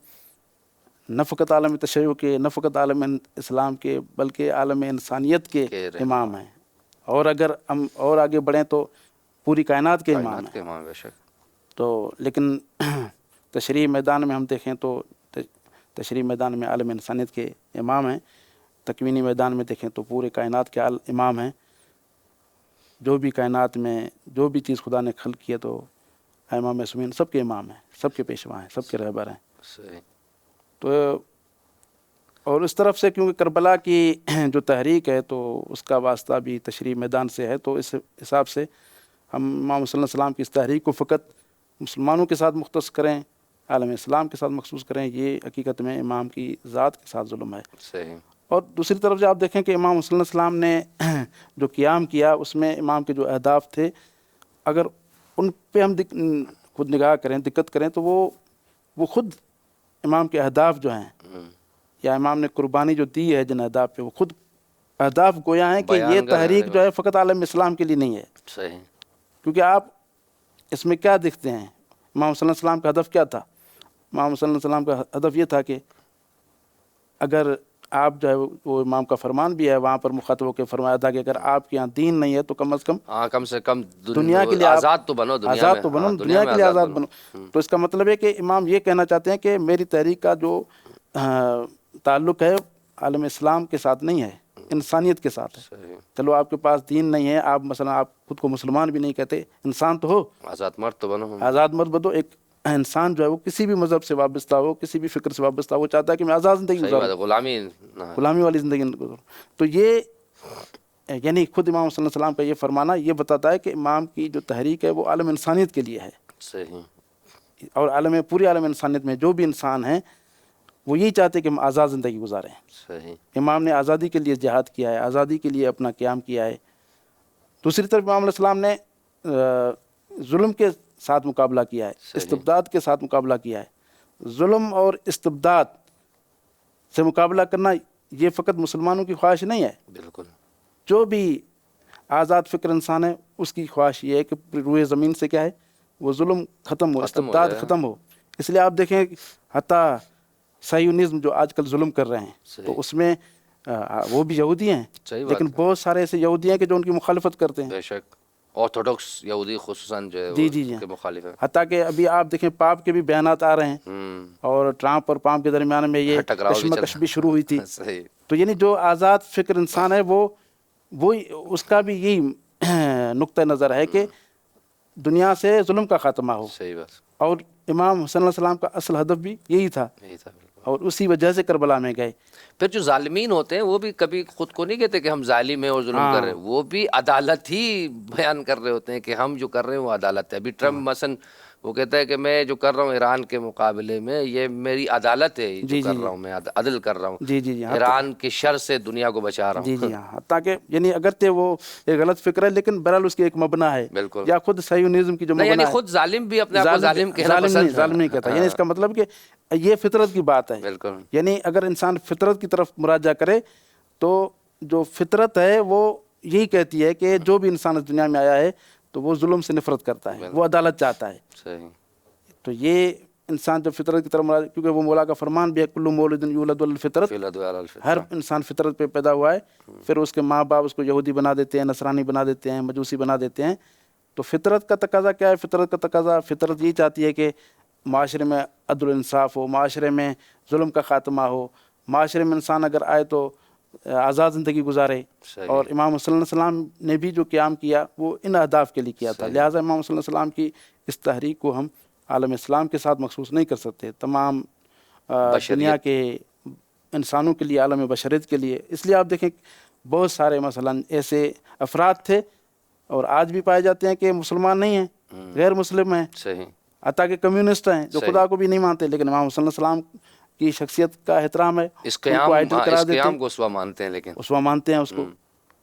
نہ فقط عالم تشیع کے، نہ فقط عالم اسلام کے، بلکہ عالم انسانیت کے امام ہیں، اور اگر ہم اور آگے بڑھیں تو پوری کائنات کے امام ہیں۔ کے امام بے شک۔ تو لیکن تشریح میدان میں ہم دیکھیں تو تشریح میدان میں عالم انسانیت کے امام ہیں، تکوینی میدان میں دیکھیں تو پورے کائنات کے امام ہیں۔ جو بھی کائنات میں جو بھی چیز خدا نے خلق کی ہے تو امام معصومین سب کے امام ہیں، سب کے پیشوا ہیں، سب کے رہبر ہیں۔ صحیح۔ تو اور اس طرف سے کیونکہ کربلا کی جو تحریک ہے تو اس کا واسطہ بھی تشریح میدان سے ہے، تو اس حساب سے ہم امام صلی اللہ علیہ وسلم کی اس تحریک کو فقط مسلمانوں کے ساتھ مختص کریں، عالم اسلام کے ساتھ مخصوص کریں، یہ حقیقت میں امام کی ذات کے ساتھ ظلم ہے۔ صحیح۔ اور دوسری طرف جو آپ دیکھیں کہ امام صلی اللہ علیہ وسلم نے جو قیام کیا اس میں امام کے جو اہداف تھے، اگر ان پہ ہم خود نگاہ کریں، دقت کریں تو وہ خود امام کے اہداف جو ہیں یا امام نے قربانی جو دی ہے جن اہداف پہ، وہ خود اہداف گویا ہیں کہ یہ تحریک جو ہے فقط عالم اسلام کے لیے نہیں ہے۔ صحیح۔ کیونکہ آپ اس میں کیا دیکھتے ہیں، امام صلی اللہ علیہ وسلم کا ہدف کیا تھا؟ امام صلی اللہ علیہ وسلم کا ہدف یہ تھا کہ اگر آپ جو ہے وہ امام کا فرمان بھی ہے وہاں پر مخاطب ہو کے فرمایا تھا کہ اگر آپ کے یہاں دین نہیں ہے تو کم سے کم دنیا کے لیے آزاد تو بنو، آزاد تو بنو، دنیا کے لیے آزاد بنو۔ تو اس کا مطلب ہے کہ امام یہ کہنا چاہتے ہیں کہ میری تحریک کا جو تعلق ہے عالم اسلام کے ساتھ نہیں ہے، انسانیت کے ساتھ ہے۔ چلو آپ کے پاس دین نہیں ہے، آپ مثلا آپ خود کو مسلمان بھی نہیں کہتے، انسان تو ہو، آزاد مرد تو بنو، آزاد مرد بنو۔ ایک انسان جو ہے وہ کسی بھی مذہب سے وابستہ ہو، کسی بھی فکر سے وابستہ ہو، وہ چاہتا ہے کہ میں آزاد زندگی گزاروں، غلامی والی زندگی گزاروں۔ تو یہ یعنی خود امام صلی اللہ علیہ وسلم کا یہ فرمانا یہ بتاتا ہے کہ امام کی جو تحریک ہے وہ عالم انسانیت کے لیے ہے۔ صحیح۔ اور پوری عالم انسانیت میں جو بھی انسان ہیں وہ یہی چاہتے ہیں کہ ہم آزاد زندگی گزاریں۔ صحیح۔ امام نے آزادی کے لیے جہاد کیا ہے، آزادی کے لیے اپنا قیام کیا ہے۔ دوسری طرف امام علیہ السلام نے ظلم کے ساتھ مقابلہ کیا ہے، استبداد کے ساتھ مقابلہ کیا ہے۔ ظلم اور استبداد سے مقابلہ کرنا یہ فقط مسلمانوں کی خواہش نہیں ہے، بالکل۔ جو بھی آزاد فکر انسان ہے اس کی خواہش یہ ہے کہ روئے زمین سے کیا ہے وہ ظلم ختم ہو، استبداد ختم ہو۔ اس لیے آپ دیکھیں حتیٰ صہیونزم جو آج کل ظلم کر رہے ہیں تو اس میں وہ بھی یہودی ہیں، لیکن بہت سارے ایسے یہودی ہیں کہ جو ان کی مخالفت کرتے ہیں۔ بے شک، آرتھوڈکس یہودی خصوصاً جو ہے جی کے مخالف ہے۔ حتیٰ کہ ابھی آپ دیکھیں پاپ کے بھی بیانات آ رہے ہیں، اور ٹرمپ اور پاپ کے درمیان میں یہ کشمکش بھی شروع ہوئی تھی۔ تو یعنی جو آزاد فکر انسان ہے وہ اس کا بھی یہی نقطہ نظر ہے کہ دنیا سے ظلم کا خاتمہ ہو۔ صحیح بات۔ اور امام حسین علیہ السلام کا اصل ہدف بھی یہی تھا، اور اسی وجہ سے کربلا میں گئے۔ پھر جو ظالمین ہوتے ہیں وہ بھی کبھی خود کو نہیں کہتے کہ ہم ظالم ہیں اور ظلم کر رہے ہیں، وہ بھی عدالت ہی بیان کر رہے ہوتے ہیں کہ ہم جو کر رہے ہیں وہ عدالت ہے۔ ابھی ٹرمپ مثلا وہ کہتا ہے کہ میں جو کر رہا ہوں ایران کے مقابلے میں یہ میری عدالت ہے، جو کر رہا ہوں میں عدل کر رہا ہوں، ایران کی شر سے دنیا کو بچا رہا ہوں۔ جی ہاں، حتیٰ کہ یعنی اگرچہ وہ ایک غلط فکر ہے لیکن بہرحال اس کی ایک مبنا ہے، یا خود صہیونزم کی جو مبنا ہے، یعنی خود ظالم بھی اپنے آپ کو ظالم کہنا پسند، ظالم نہیں کہتا۔ یعنی اس کا مطلب کہ یہ فطرت کی بات ہے۔ یعنی اگر انسان فطرت کی طرف مراجعہ کرے تو جو فطرت ہے وہ یہی کہتی ہے کہ جو بھی انسان اس دنیا میں آیا ہے تو وہ ظلم سے نفرت کرتا ہے، وہ عدالت چاہتا ہے۔ تو یہ انسان جب فطرت کی طرف مراجعہ، کیونکہ وہ مولا کا فرمان بھی ہے کل مولود یولد علی الفطرت، ہر انسان فطرت پہ پیدا ہوا ہے، پھر اس کے ماں باپ اس کو یہودی بنا دیتے ہیں، نصرانی بنا دیتے ہیں، مجوسی بنا دیتے ہیں۔ تو فطرت کا تقاضا کیا ہے؟ فطرت کا تقاضا، فطرت یہ چاہتی ہے کہ معاشرے میں عدل انصاف ہو، معاشرے میں ظلم کا خاتمہ ہو، معاشرے میں انسان اگر آئے تو آزاد زندگی گزارے۔ اور امام صلی اللہ علیہ وسلم نے بھی جو قیام کیا وہ ان اہداف کے لیے کیا تھا، لہٰذا امام صلی اللہ علیہ وسلم کی اس تحریک کو ہم عالم اسلام کے ساتھ مخصوص نہیں کر سکتے، تمام دنیا کے انسانوں کے لیے، عالم بشریت کے لیے۔ اس لیے آپ دیکھیں بہت سارے مثلاً ایسے افراد تھے اور آج بھی پائے جاتے ہیں کہ مسلمان نہیں ہیں، غیر مسلم ہیں، صحیح، حتیٰ کہ کمیونسٹ ہیں جو صحیح۔ خدا کو بھی نہیں مانتے، لیکن امام صلی اللہ علیہ وسلم کی شخصیت کا احترام ہے، اس ان کو قیام، آئیڈل ہاں، قرار اس دیتے قیام ہیں، کو اسوا مانتے ہیں، لیکن اسوا مانتے ہیں اس کو،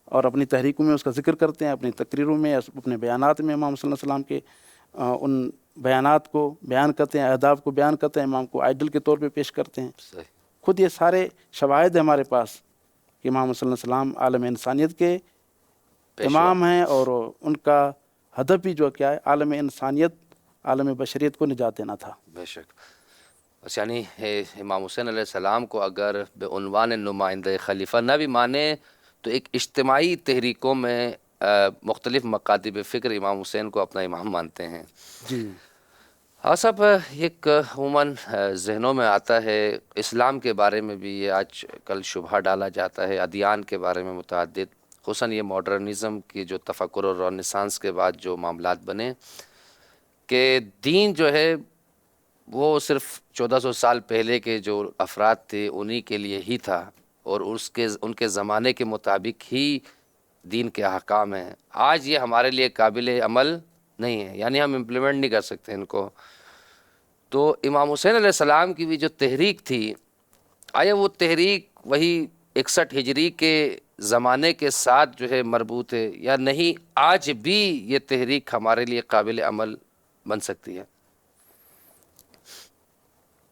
اور اپنی تحریکوں میں اس کا ذکر کرتے ہیں، اپنی تقریروں میں، اپنے بیانات میں امام صلی اللہ علیہ وسلم کے ان بیانات کو بیان کرتے ہیں، اہداف کو بیان کرتے ہیں، امام کو آئیڈل کے طور پہ پیش کرتے ہیں۔ صحیح، خود یہ سارے شواہد ہیں ہمارے پاس کہ امام صلی اللہ علیہ وسلم عالم انسانیت کے پیشوا۔ امام ہیں، اور ان کا ہدف بھی جو کیا ہے، عالم انسانیت، عالم بشریت کو نجات دینا تھا۔ بے شک۔ بس یعنی امام حسین علیہ السلام کو اگر بعنوان نمائندہ خلیفہ نہ بھی مانے تو ایک اجتماعی تحریکوں میں مختلف مکاتب فکر امام حسین کو اپنا امام مانتے ہیں۔ جی ہاں صاحب، ایک عموماً ذہنوں میں آتا ہے، اسلام کے بارے میں بھی یہ آج کل شبہ ڈالا جاتا ہے، ادیان کے بارے میں متعدد، خصوصاً یہ ماڈرنزم کی جو تفکر اور رنسانس کے بعد جو معاملات بنے کہ دین جو ہے وہ صرف 1400 سال پہلے کے جو افراد تھے انہی کے لیے ہی تھا، اور ان کے زمانے کے مطابق ہی دین کے احکام ہیں۔ آج یہ ہمارے لیے قابل عمل نہیں ہے، یعنی ہم امپلیمنٹ نہیں کر سکتے ان کو۔ تو امام حسین علیہ السلام کی بھی جو تحریک تھی، آیا وہ تحریک وہی 61 ہجری کے زمانے کے ساتھ جو ہے مربوط ہے یا نہیں؟ آج بھی یہ تحریک ہمارے لیے قابل عمل بن سکتی ہے؟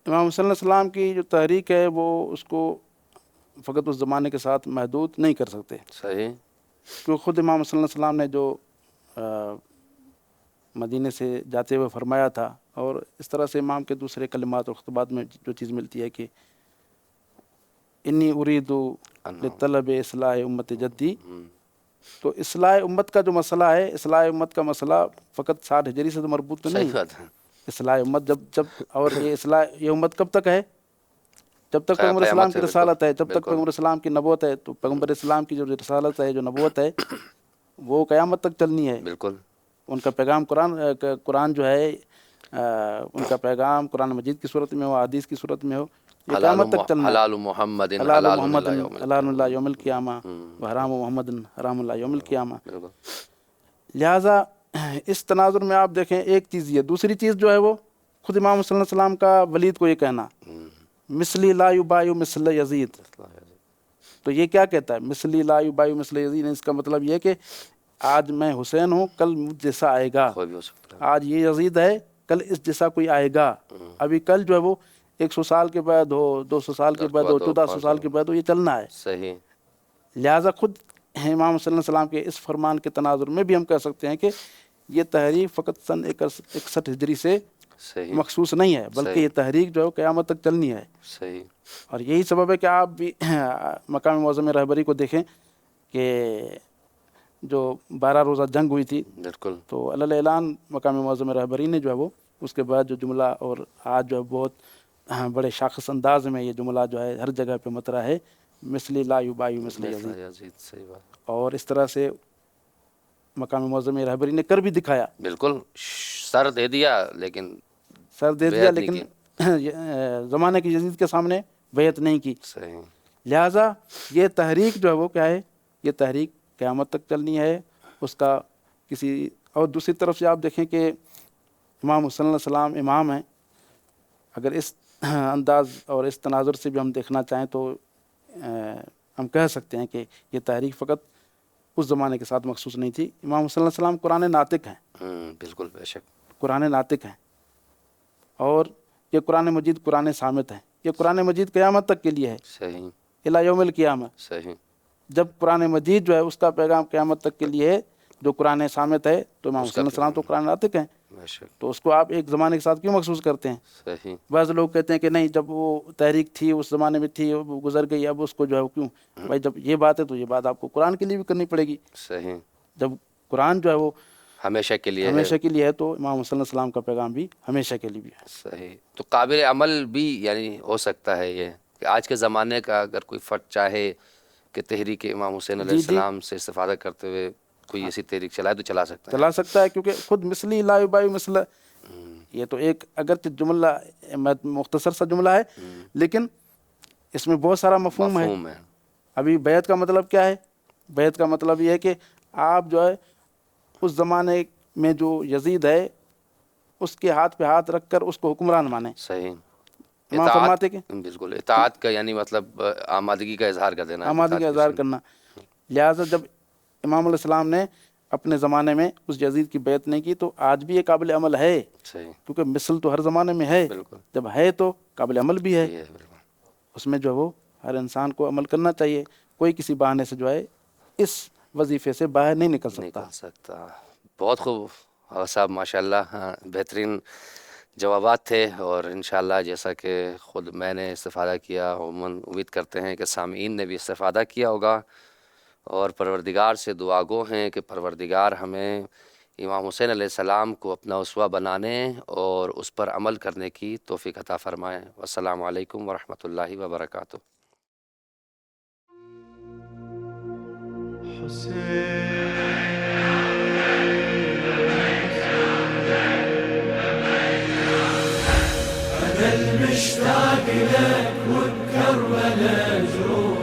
امام صلی اللہ علیہ وسلم کی جو تحریک ہے وہ اس کو فقط اس زمانے کے ساتھ محدود نہیں کر سکتے، صحیح، کیونکہ خود امام صلی اللہ علیہ وسلم نے جو مدینے سے جاتے ہوئے فرمایا تھا، اور اس طرح سے امام کے دوسرے کلمات اور خطبات میں جو چیز ملتی ہے کہ انی ارید لطلب اصلاح امت جدی، تو اصلاح امت کا جو مسئلہ ہے، اصلاح امت کا مسئلہ فقط 60 ہجری سے تو مربوط تو نہیں صحیح بات ہے، اصلاح امت جب اور یہ امت کب تک ہے؟ جب تک پیغمبر قیامت اسلام سے، کی رسالت ہے، جب تک بالکل، پیغمبر اسلام کی نبوت ہے، تو پیغمبر اسلام کی جو رسالت ہے، جو نبوت ہے، وہ قیامت تک چلنی ہے۔ بالکل، ان کا پیغام قرآن جو ہے، ان کا پیغام قرآن مجید کی صورت میں ہو، حدیث کی صورت میں ہو، یہ قیامت تک چلنا ہے۔ حلال محمد حلال حلال محمد اللہ یوم حلال اللہ یوم القیامہ، وحرام محمد حرام اللہ یوم القیامہ۔ بالکل، لہٰذا اس تناظر میں آپ دیکھیں، ایک چیز یہ، دوسری چیز جو ہے وہ خود امام صلی اللہ علیہ وسلم کا ولید کو یہ کہنا، مثلی لا یبایع مثل یزید، تو یہ کیا کہتا ہے؟ مثلی لا یبایع مثل یزید، اس کا مطلب یہ کہ آج میں حسین ہوں، کل مجھ جیسا آئے گا، کوئی بھی ہو سکتا ہے، آج یہ یزید ہے، کل اس جیسا کوئی آئے گا، ابھی کل جو ہے وہ 100 سال کے بعد ہو، 200 سال کے بعد ہو، 1400 سال کے بعد ہو، یہ چلنا ہے۔ صحیح، لہٰذا خود امام صلی اللہ علیہ وسلم کے اس فرمان کے تناظر میں بھی ہم کہہ سکتے ہیں کہ یہ تحریک فقط سن 61 ہجری سے صحیح، مخصوص نہیں ہے، بلکہ یہ تحریک جو ہے قیامت تک چلنی ہے۔ صحیح، اور یہی سبب ہے کہ آپ بھی مقام معظم رہبری کو دیکھیں کہ جو 12 روزہ جنگ ہوئی تھی، بالکل، تو علی اعلان مقام معظم رہبری نے جو ہے وہ اس کے بعد جو جملہ، اور آج جو ہے بہت بڑے شاخص انداز میں یہ جملہ جو ہے ہر جگہ پہ مطرح ہے، مثلی لا یبایع مثل یزید، یزید، صحیح بات، اور اس طرح سے مقام معظم رہبری نے کر بھی دکھایا، بالکل، سر دے دیا لیکن سر دے دیا بیعت نہیں لیکن زمانے کی یزید کے سامنے بیعت نہیں کی۔ صحیح، لہٰذا یہ تحریک جو ہے وہ کیا ہے؟ یہ تحریک قیامت تک چلنی ہے، اس کا کسی اور دوسری طرف سے آپ دیکھیں کہ امام حسین علیہ السلام امام ہیں، اگر اس انداز اور اس تناظر سے بھی ہم دیکھنا چاہیں تو ہم کہہ سکتے ہیں کہ یہ تحریک فقط اس زمانے کے ساتھ مخصوص نہیں تھی۔ امام حسین علیہ السلام قرآن ناطق ہیں، بالکل، بے شک، قرآن ناطق ہیں، اور یہ قرآن مجید قرآن صامت ہے، یہ قرآن مجید قیامت تک کے لیے ہے، صحیح، الی یوم القیامہ۔ صحیح، جب قرآن مجید جو ہے اس کا پیغام قیامت تک کے لیے ہے، جو قرآن صامت ہے، تو امام حسین علیہ السلام تو قرآن ناطق ہیں، بے شک، تو اس کو آپ ایک زمانے کے ساتھ کیوں مخصوص کرتے ہیں؟ صحیح، بعض لوگ کہتے ہیں کہ نہیں، جب وہ تحریک تھی اس زمانے میں تھی، وہ گزر گئی، اب اس کو جو ہے کیوں؟ بھائی جب یہ بات ہے تو یہ بات آپ کو قرآن کے لیے بھی کرنی پڑے گی۔ صحیح، جب قرآن جو ہے وہ ہمیشہ کے لیے ہے، ہمیشہ کے لیے ہے، تو امام حسین علیہ السلام کا پیغام بھی ہمیشہ کے لیے بھی ہے۔ صحیح، تو قابل عمل بھی یعنی ہو سکتا ہے یہ کہ آج کے زمانے کا اگر کوئی فرد چاہے کہ تحریک امام حسین علیہ السلام سے استفادہ کرتے ہوئے کوئی ایسی تحریک چلائے تو چلا سکتا ہے، چلا سکتا ہے، کیونکہ خود مثلی لا یبایع مثل، یہ تو ایک اگرچہ جملہ مختصر سا جملہ ہے، لیکن اس میں بہت سارا مفہوم ہے۔ مفہوم ہے، ابھی بیعت کا مطلب کیا ہے؟ بیعت کا مطلب یہ ہے کہ آپ جو ہے اس زمانے میں جو یزید ہے اس کے ہاتھ پہ ہاتھ رکھ کر اس کو حکمران مانیں. صحیح. امام فرماتے کہ بالکل اطاعت کا یعنی مطلب آمادگی کا اظہار کر دینا. آمادگی کا اظہار کرنا. لہٰذا جب امام علیہ السلام نے اپنے زمانے میں اس یزید کی بیعت نہیں کی تو آج بھی یہ قابل عمل ہے. صحیح. کیونکہ مثل تو ہر زمانے میں ہے. بالکل. جب ہے تو قابل عمل بھی ہے. یہ ہے بالکل. اس میں جو ہے وہ ہر انسان کو عمل کرنا چاہیے. کوئی کسی بہانے سے جو ہے اس وظیفے سے باہر نہیں نکل سکتا. بہت خوب آغا صاحب ماشاء اللہ. بہترین جوابات تھے اور انشاءاللہ جیسا کہ خود میں نے استفادہ کیا عموماً امید کرتے ہیں کہ سامعین نے بھی استفادہ کیا ہوگا اور پروردگار سے دعا گو ہیں کہ پروردگار ہمیں امام حسین علیہ السلام کو اپنا اسوہ بنانے اور اس پر عمل کرنے کی توفیق عطا فرمائے. والسلام علیکم ورحمۃ اللہ وبرکاتہ. أنا المشتاق لك وبكربلاء جروح